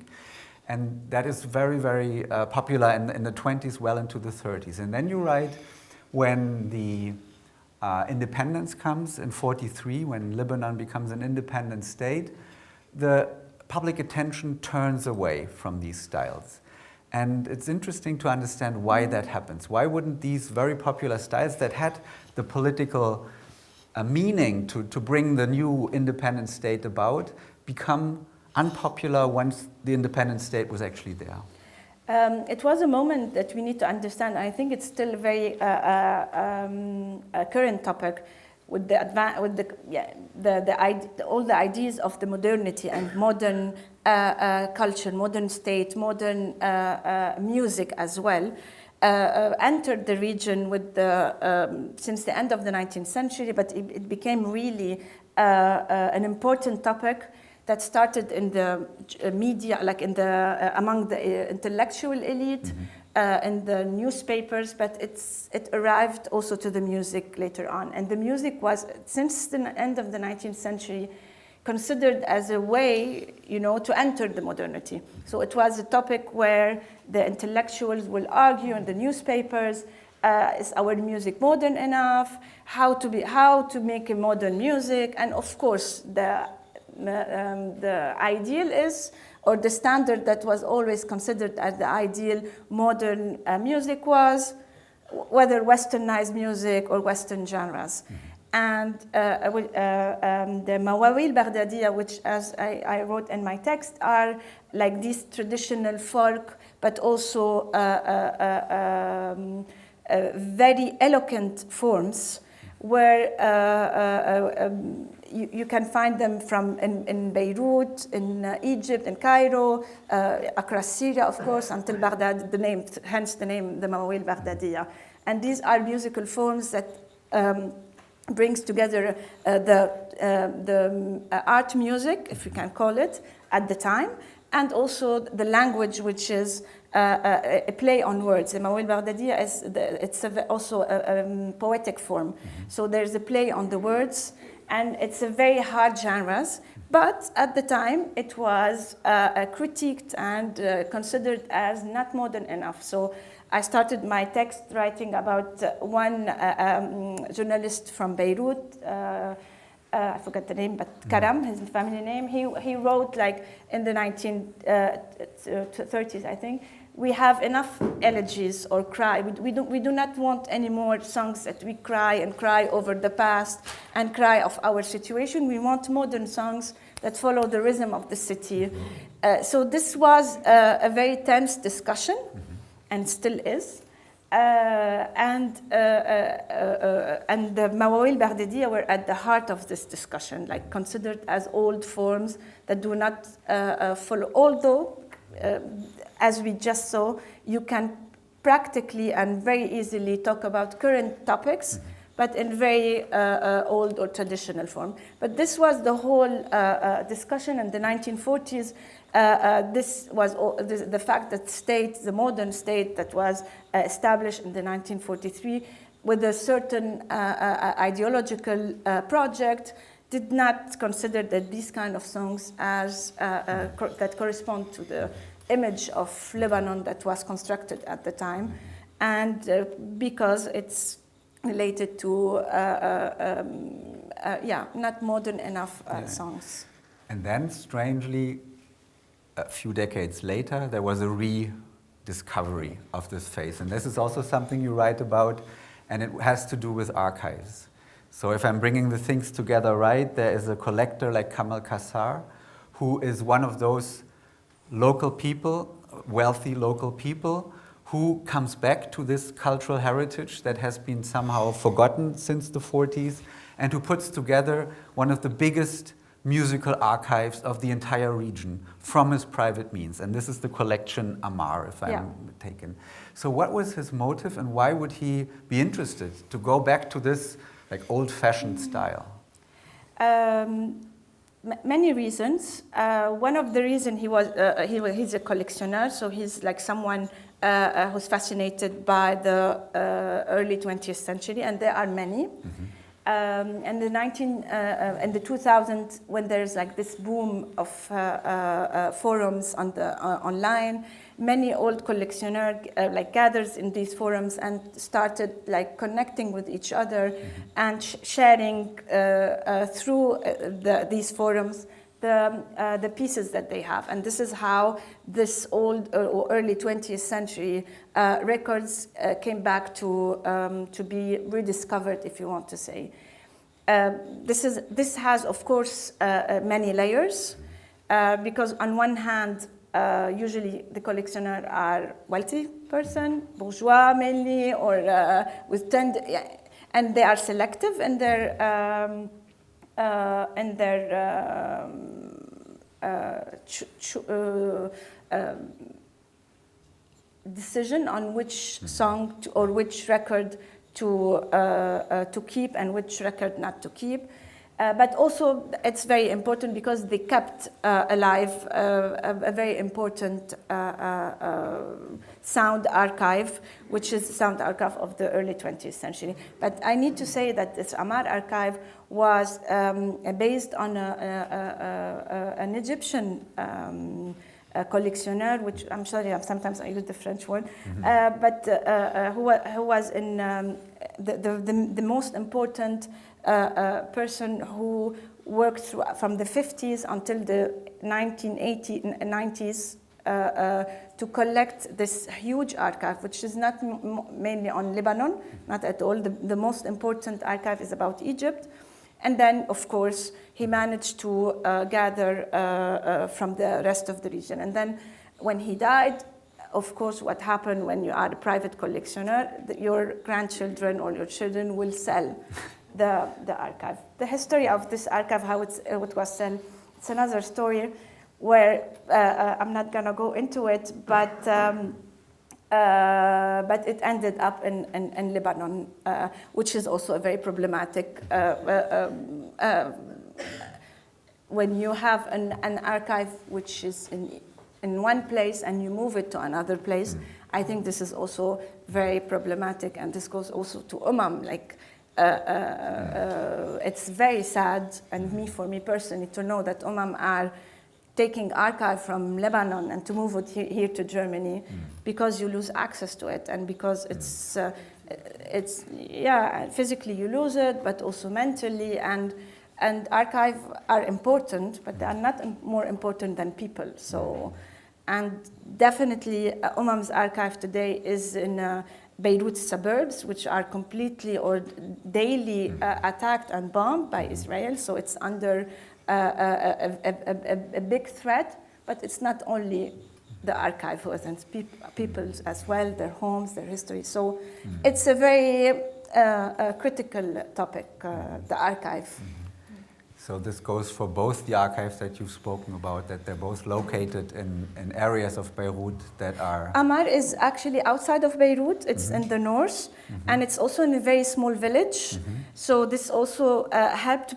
And that is very, very popular in the 20s, well into the 30s. And then you write, when the independence comes in 43, when Lebanon becomes an independent state, the public attention turns away from these styles. And it's interesting to understand why that happens. Why wouldn't these very popular styles that had the political meaning to bring the new independent state about become unpopular once the independent state was actually there? It was a moment that we need to understand. I think it's still a very current topic with all the ideas of the modernity and modern culture, modern state, modern music as well. Entered the region with since the end of the 19th century, but it became really an important topic that started in the media, like in the among the intellectual elite, in the newspapers, but it arrived also to the music later on. And the music was, since the end of the 19th century, considered as a way, to enter the modernity. So it was a topic where the intellectuals will argue in the newspapers, is our music modern enough? How to make a modern music? And of course, the ideal is, or the standard that was always considered as the ideal modern music was, whether westernized music or Western genres. And the Mawawil Baghdadiya, which, as I wrote in my text, are like these traditional folk, but also very eloquent forms, where you can find them from in Beirut, in Egypt, in Cairo, across Syria, of course, until Baghdad, hence the name, the Mawawil Baghdadiya. And these are musical forms that brings together the art music, if you can call it, at the time, and also the language, which is a play on words. The Mawawil Baghdadiya it's also a poetic form. So there's a play on the words, and it's a very hard genres. But at the time, it was critiqued and considered as not modern enough. So I started my text writing about one journalist from Beirut. I forgot the name, but Karam, his family name. He wrote, like, in the 1930s, I think, we have enough elegies or cry. We do not want any more songs that we cry and cry over the past and cry of our situation. We want modern songs that follow the rhythm of the city. So this was a very tense discussion, and still is. And the Mawawil Baghdadiya were at the heart of this discussion, like considered as old forms that do not follow. Although, as we just saw, you can practically and very easily talk about current topics, but in very old or traditional form. But this was the whole discussion in the 1940s. This was the fact that the modern state that was established in the 1943 with a certain ideological project did not consider that these kind of songs as that correspond to the image of Lebanon that was constructed at the time, and because it's related to not modern enough songs. And then, strangely, a few decades later, there was a rediscovery of this phase. And this is also something you write about, and it has to do with archives. So if I'm bringing the things together right, there is a collector like Kamal Kassar, who is one of those local people, wealthy local people, who comes back to this cultural heritage that has been somehow forgotten since the 40s, and who puts together one of the biggest musical archives of the entire region from his private means. And this is the collection Amar, if I'm taken. So what was his motive, and why would he be interested to go back to this like old-fashioned style? Many reasons. One of the reasons he's a collectioner, so he's like someone who's fascinated by the early 20th century, and there are many. In the 2000s, when there's like this boom of forums online, many old collectioners like gathers in these forums and started like connecting with each other and sharing through these forums the pieces that they have. And this is how this old or early 20th century records came back to be rediscovered, if you want to say. This has, of course, many layers, because on one hand, usually the collectioners are wealthy person, bourgeois mainly, or and they are selective in their decision on which song or which record to keep and which record not to keep. But also it's very important because they kept alive a very important sound archive, which is the sound archive of the early 20th century. But I need to say that this Amar archive was based on an Egyptian collectioner, which I'm sorry, sometimes I use the French word, but who was in the most important person who worked from the 50s until the 1990s to collect this huge archive, which is not mainly on Lebanon, not at all. The most important archive is about Egypt. And then, of course, he managed to gather from the rest of the region. And then when he died, of course, what happened when you are a private collectioner, your grandchildren or your children will sell the archive. The history of this archive, how it was sent, it's another story where I'm not going to go into it, but it ended up in Lebanon, which is also a very problematic. When you have an archive which is in one place and you move it to another place, I think this is also very problematic, and this goes also to Like, it's very sad, and for me personally, to know that are taking archive from Lebanon and to move it here to Germany, because you lose access to it, and because it's physically you lose it, but also mentally, and archives are important, but they are not more important than people. So, and definitely archive today is in Beirut suburbs, which are completely or daily attacked and bombed by Israel. So it's under a big threat, but it's not only the archive who attends people as well, their homes, their history. So it's a very critical topic, the archive. So this goes for both the archives that you've spoken about, that they're both located in areas of Beirut that are... Amar is actually outside of Beirut. It's in the north, and it's also in a very small village. So this also helped to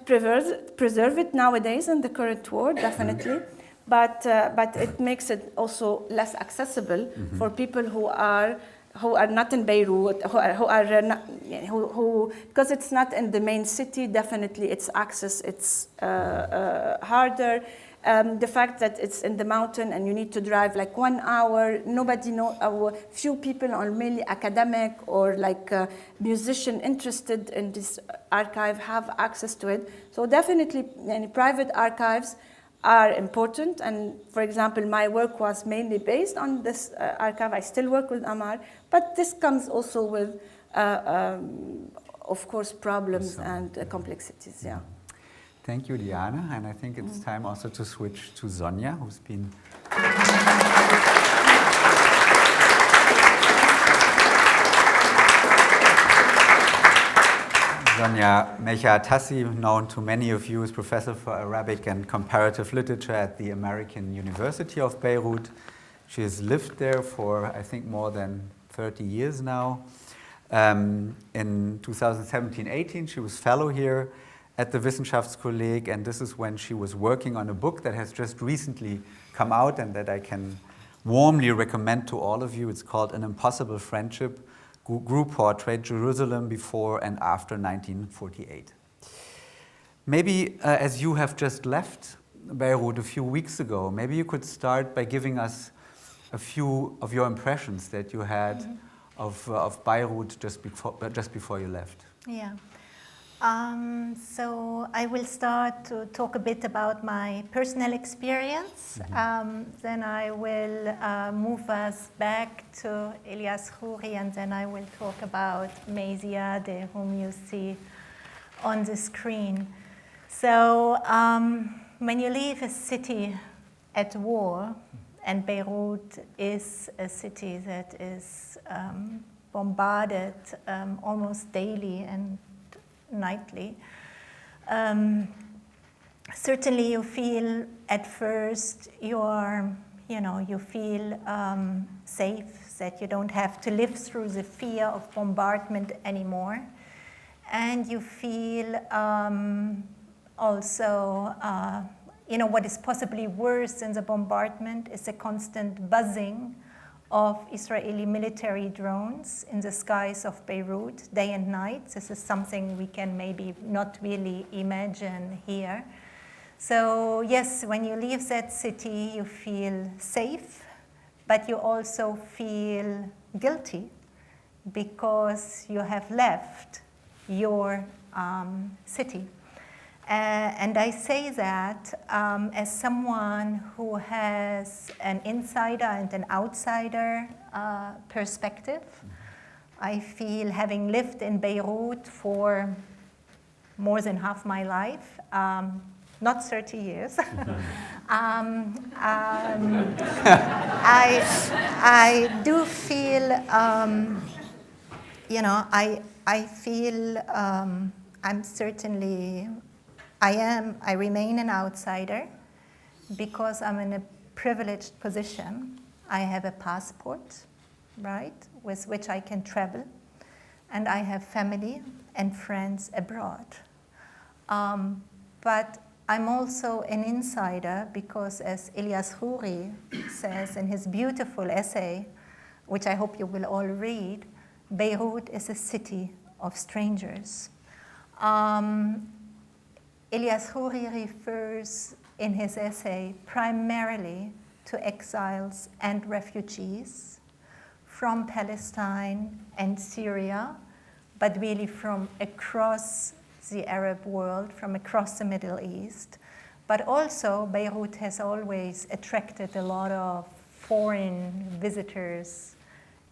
preserve it nowadays in the current war, definitely. But it makes it also less accessible for people who are not in Beirut, because it's not in the main city. Definitely, its access it's harder. The fact that it's in the mountain and you need to drive like 1 hour. Nobody know. Few people are mainly academic or like musician interested in this archive have access to it. So definitely, private archives are important, and for example, my work was mainly based on this archive. I still work with Amar, but this comes also with, of course, problems and complexities. Yeah. Thank you, Diana, and I think it's time also to switch to Sonja, who's been... Sonja Mejcher-Atassi, known to many of you, is professor for Arabic and comparative literature at the American University of Beirut. She has lived there for, I think, more than 30 years now. In 2017-18, she was fellow here at the Wissenschaftskolleg, and this is when she was working on a book that has just recently come out and that I can warmly recommend to all of you. It's called An Impossible Friendship, Group Portrait, Jerusalem Before and After 1948. Maybe as you have just left Beirut a few weeks ago, maybe you could start by giving us a few of your impressions that you had of Beirut just before you left. Yeah. So I will start to talk a bit about my personal experience. Then I will move us back to Elias Khoury, and then I will talk about Mejia, whom you see on the screen. So when you leave a city at war, and Beirut is a city that is bombarded almost daily and nightly. Certainly you feel at first you feel safe, that you don't have to live through the fear of bombardment anymore. And you feel also, what is possibly worse than the bombardment is the constant buzzing of Israeli military drones in the skies of Beirut, day and night. This is something we can maybe not really imagine here. So yes, when you leave that city, you feel safe, but you also feel guilty because you have left your city. And I say that as someone who has an insider and an outsider perspective. I feel, having lived in Beirut for more than half my life, not 30 years, I do feel, I feel I remain an outsider because I'm in a privileged position. I have a passport, right, with which I can travel, and I have family and friends abroad. But I'm also an insider because, as Ilyas Khoury says in his beautiful essay, which I hope you will all read, Beirut is a city of strangers. Ilyas Khoury refers in his essay primarily to exiles and refugees from Palestine and Syria, but really from across the Arab world, from across the Middle East. But also, Beirut has always attracted a lot of foreign visitors,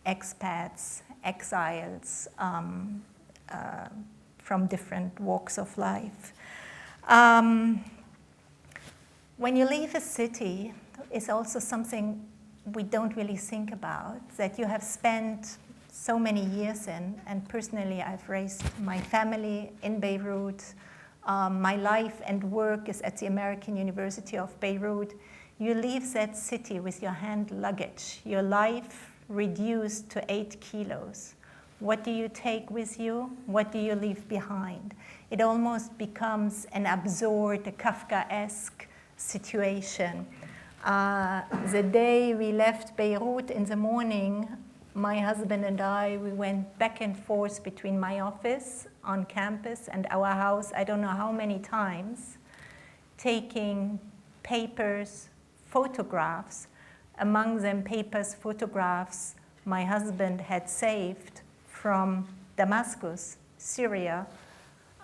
expats, exiles from different walks of life. When you leave a city, it's also something we don't really think about, that you have spent so many years in, and personally I've raised my family in Beirut. My life and work is at the American University of Beirut. You leave that city with your hand luggage, your life reduced to 8 kilos. What do you take with you? What do you leave behind? It almost becomes an absurd, a Kafkaesque situation. The day we left Beirut in the morning, my husband and I, we went back and forth between my office on campus and our house, I don't know how many times, taking papers, photographs, among them papers, photographs my husband had saved from Damascus, Syria,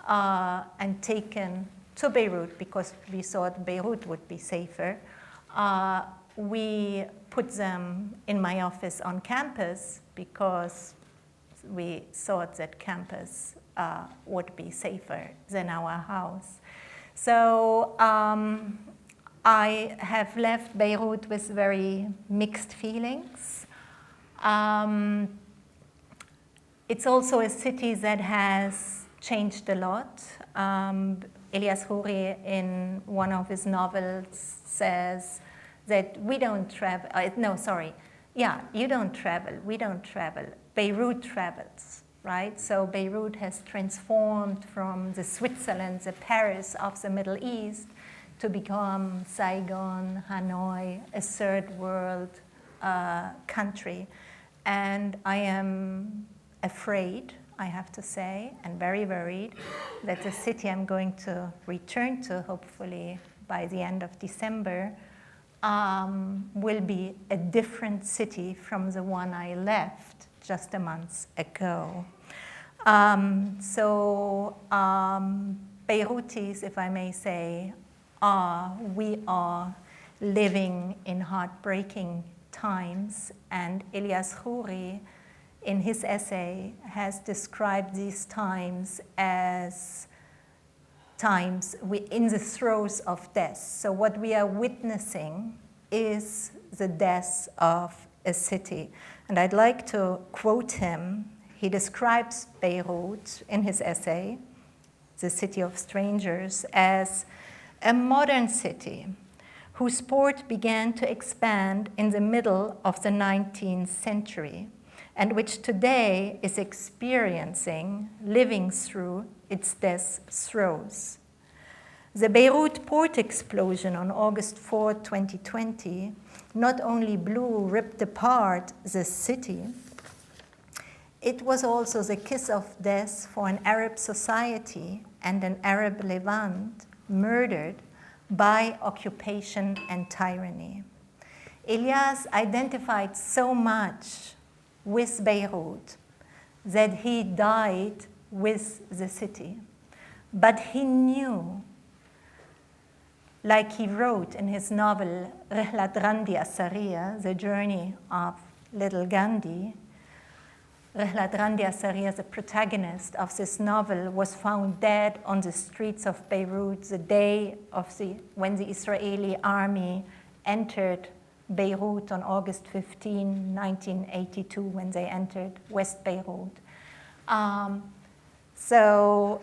and taken to Beirut because we thought Beirut would be safer. We put them in my office on campus because we thought that campus would be safer than our house. So I have left Beirut with very mixed feelings. It's also a city that has changed a lot. Ilyas Khoury, in one of his novels, says that we don't travel, you don't travel, we don't travel. Beirut travels, right? So Beirut has transformed from the Switzerland, the Paris of the Middle East, to become Saigon, Hanoi, a third world country. And I am afraid, I have to say, and very worried, that the city I'm going to return to, hopefully by the end of December, will be a different city from the one I left just a month ago. Beirutis, if I may say, we are living in heartbreaking times, and Ilyas Khoury, in his essay, has described these times as times in the throes of death. So what we are witnessing is the death of a city. And I'd like to quote him. He describes Beirut in his essay, The City of Strangers, as a modern city whose port began to expand in the middle of the 19th century, and which today is experiencing, living through its death throes. The Beirut port explosion on August 4, 2020, not only ripped apart the city, it was also the kiss of death for an Arab society and an Arab Levant murdered by occupation and tyranny. Ilyas identified so much with Beirut that he died with the city. But he knew, like he wrote in his novel Rihlat Randi Asariya, The Journey of Little Gandhi, Rihlat Randi Asariya, the protagonist of this novel, was found dead on the streets of Beirut the day when the Israeli army entered Beirut on August 15, 1982, when they entered West Beirut. So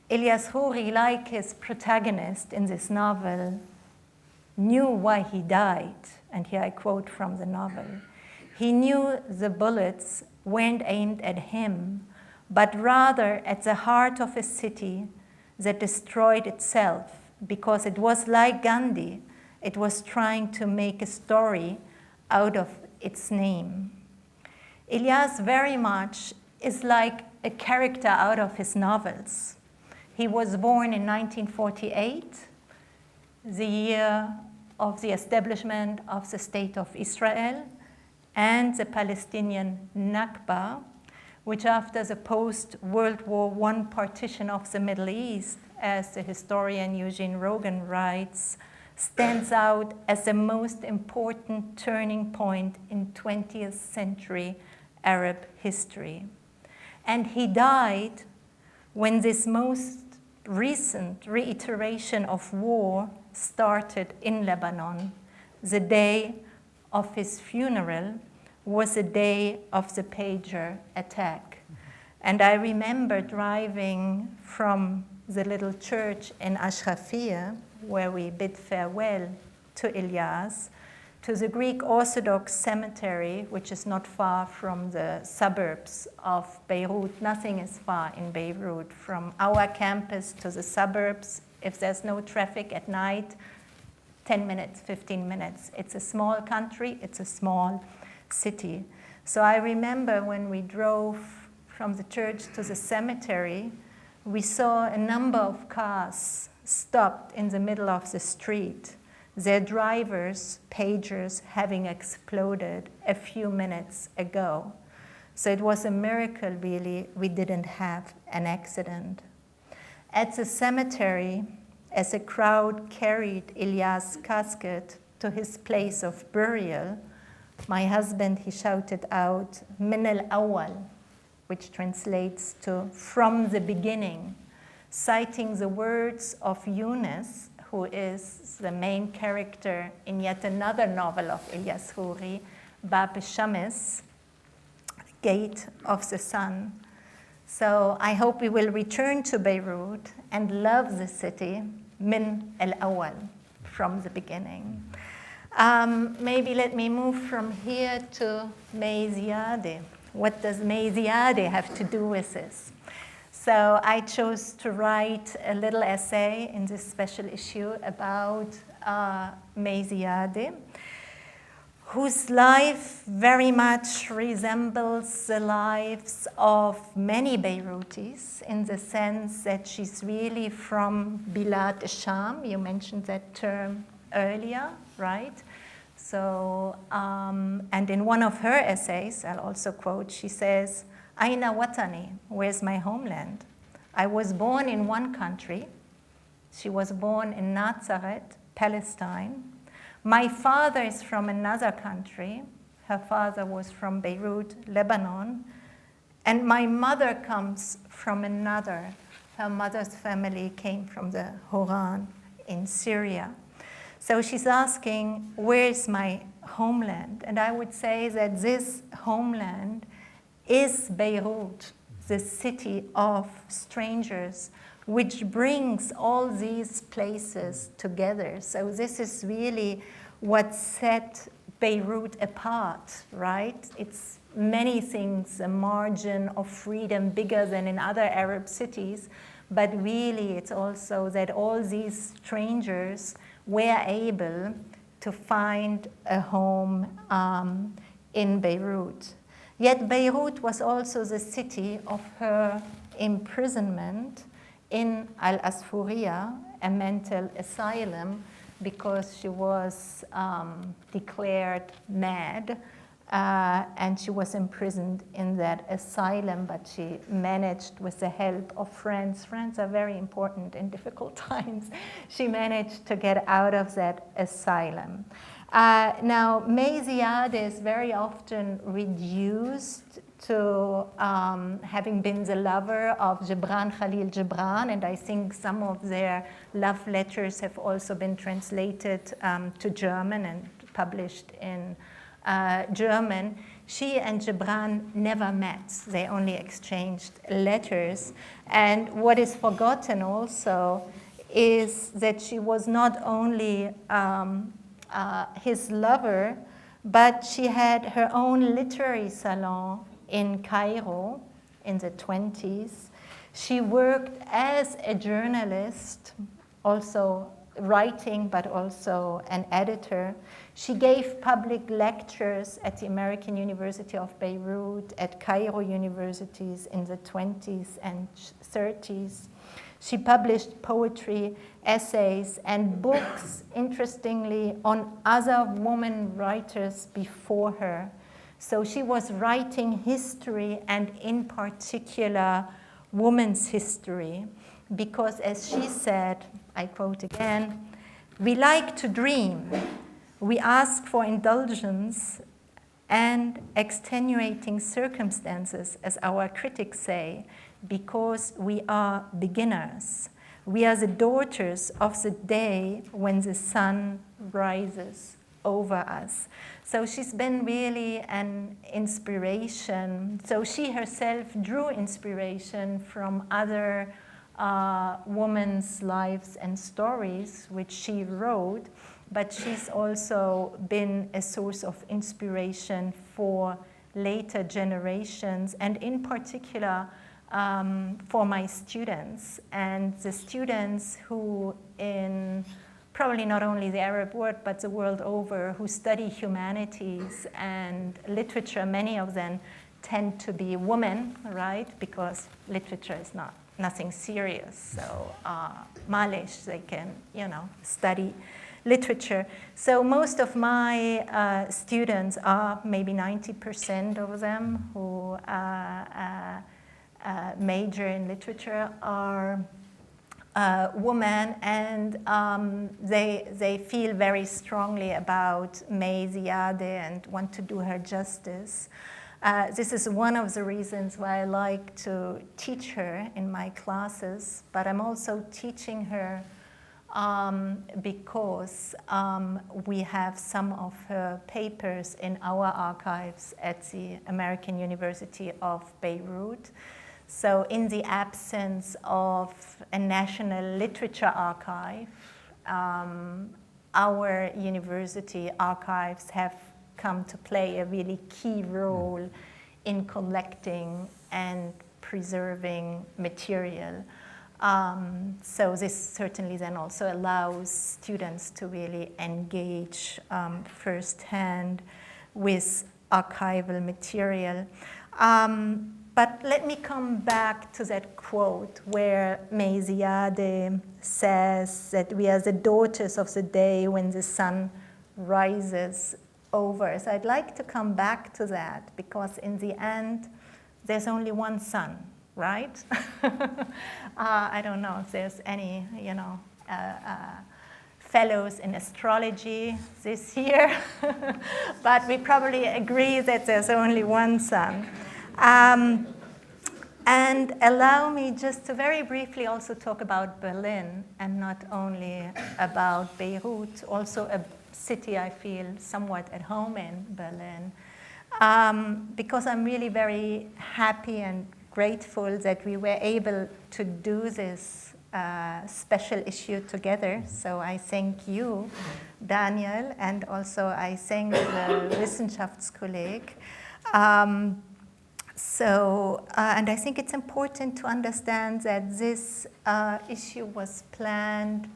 Elias Houri, like his protagonist in this novel, knew why he died. And here I quote from the novel. He knew the bullets weren't aimed at him, but rather at the heart of a city that destroyed itself, because it was like Gandhi. It was trying to make a story out of its name. Elias very much is like a character out of his novels. He was born in 1948, the year of the establishment of the State of Israel and the Palestinian Nakba, which after the post-World War I partition of the Middle East, as the historian Eugene Rogan writes, stands out as the most important turning point in 20th century Arab history. And he died when this most recent reiteration of war started in Lebanon. The day of his funeral was the day of the pager attack. And I remember driving from the little church in Ashrafiyah, where we bid farewell to Elias, to the Greek Orthodox cemetery, which is not far from the suburbs of Beirut. Nothing is far in Beirut. From our campus to the suburbs, if there's no traffic at night, 10 minutes, 15 minutes. It's a small country, it's a small city. So I remember when we drove from the church to the cemetery, we saw a number of cars stopped in the middle of the street, their drivers' pagers having exploded a few minutes ago. So it was a miracle, really, we didn't have an accident. At the cemetery, as a crowd carried Elias' casket to his place of burial, my husband, he shouted out, "Min al-awwal," which translates to "from the beginning," citing the words of Yunus, who is the main character in yet another novel of Elias Houri, Bab Shamis, Gate of the Sun. So I hope we will return to Beirut and love the city, min al-awwal, from the beginning. Maybe let me move from here to Mejcher-Atassi. What does Mejcher-Atassi have to do with this? So I chose to write a little essay in this special issue about Mejcher-Atassi, whose life very much resembles the lives of many Beirutis in the sense that she's really from Bilad Sham. You mentioned that term earlier, right? So, and in one of her essays, I'll also quote, she says, "Aina watani," where's my homeland? I was born in one country. She was born in Nazareth, Palestine. My father is from another country. Her father was from Beirut, Lebanon. And my mother comes from another. Her mother's family came from the Horan in Syria. So she's asking, where's my homeland? And I would say that this homeland is Beirut, the city of strangers, which brings all these places together. So this is really what set Beirut apart, right? It's many things, a margin of freedom bigger than in other Arab cities, but really it's also that all these strangers were able to find a home in Beirut. Yet Beirut was also the city of her imprisonment in Al-Asfuriya, a mental asylum, because she was declared mad, and she was imprisoned in that asylum, but she managed, with the help of friends. Friends are very important in difficult times. She managed to get out of that asylum. Now, Mejcher-Atassi is very often reduced to having been the lover of Gibran Khalil Gibran, and I think some of their love letters have also been translated to German and published in German. she and Gibran never met. They only exchanged letters. And what is forgotten also is that she was not only his lover, but she had her own literary salon in Cairo in the 20s. She worked as a journalist, also writing, but also an editor. She gave public lectures at the American University of Beirut, at Cairo universities in the 20s and 30s. She published poetry, essays, and books, interestingly, on other women writers before her. So she was writing history, and in particular, women's history, because as she said, I quote again, "We like to dream. We ask for indulgence and extenuating circumstances, as our critics say, because we are beginners. We are the daughters of the day when the sun rises over us." So she's been really an inspiration. So she herself drew inspiration from other women's lives and stories, which she wrote, but she's also been a source of inspiration for later generations, and in particular for my students, and the students who in probably not only the Arab world, but the world over, who study humanities and literature. Many of them tend to be women, right? Because literature is nothing serious. So Malish, they can, study literature. So most of my students are, maybe 90% of them who major in literature, are women, and they feel very strongly about May Ziadeh and want to do her justice. This is one of the reasons why I like to teach her in my classes, but I'm also teaching her because we have some of her papers in our archives at the American University of Beirut. So in the absence of a national literature archive, our university archives have come to play a really key role in collecting and preserving material. So this certainly then also allows students to really engage firsthand with archival material. But let me come back to that quote where May Ziadeh says that we are the daughters of the day when the sun rises over us. I'd like to come back to that because in the end, there's only one sun, right? I don't know if there's any, fellows in astrology this year, but we probably agree that there's only one sun. And allow me just to very briefly also talk about Berlin and not only about Beirut, also a city I feel somewhat at home in, Berlin, because I'm really very happy and grateful that we were able to do this special issue together. So I thank you, Daniel, and also I thank the Wissenschaftskolleg. And I think it's important to understand that this issue was planned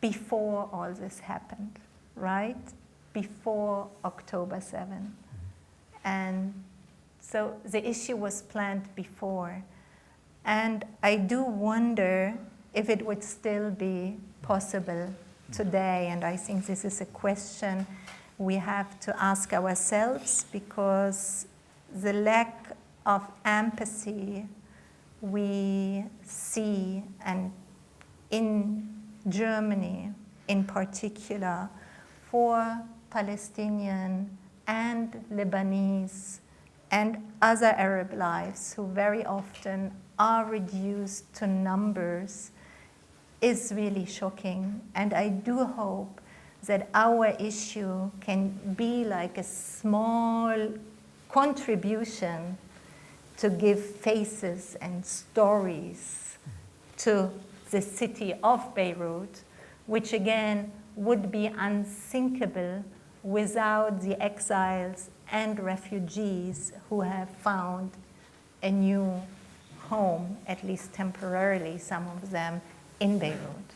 before all this happened, right? Before October 7. And so the issue was planned before. And I do wonder if it would still be possible today. And I think this is a question we have to ask ourselves, because the lack of empathy we see, and in Germany in particular, for Palestinian and Lebanese and other Arab lives who very often are reduced to numbers, is really shocking. And I do hope that our issue can be like a small contribution to give faces and stories to the city of Beirut, which again would be unthinkable without the exiles and refugees who have found a new home, at least temporarily, some of them, in Beirut.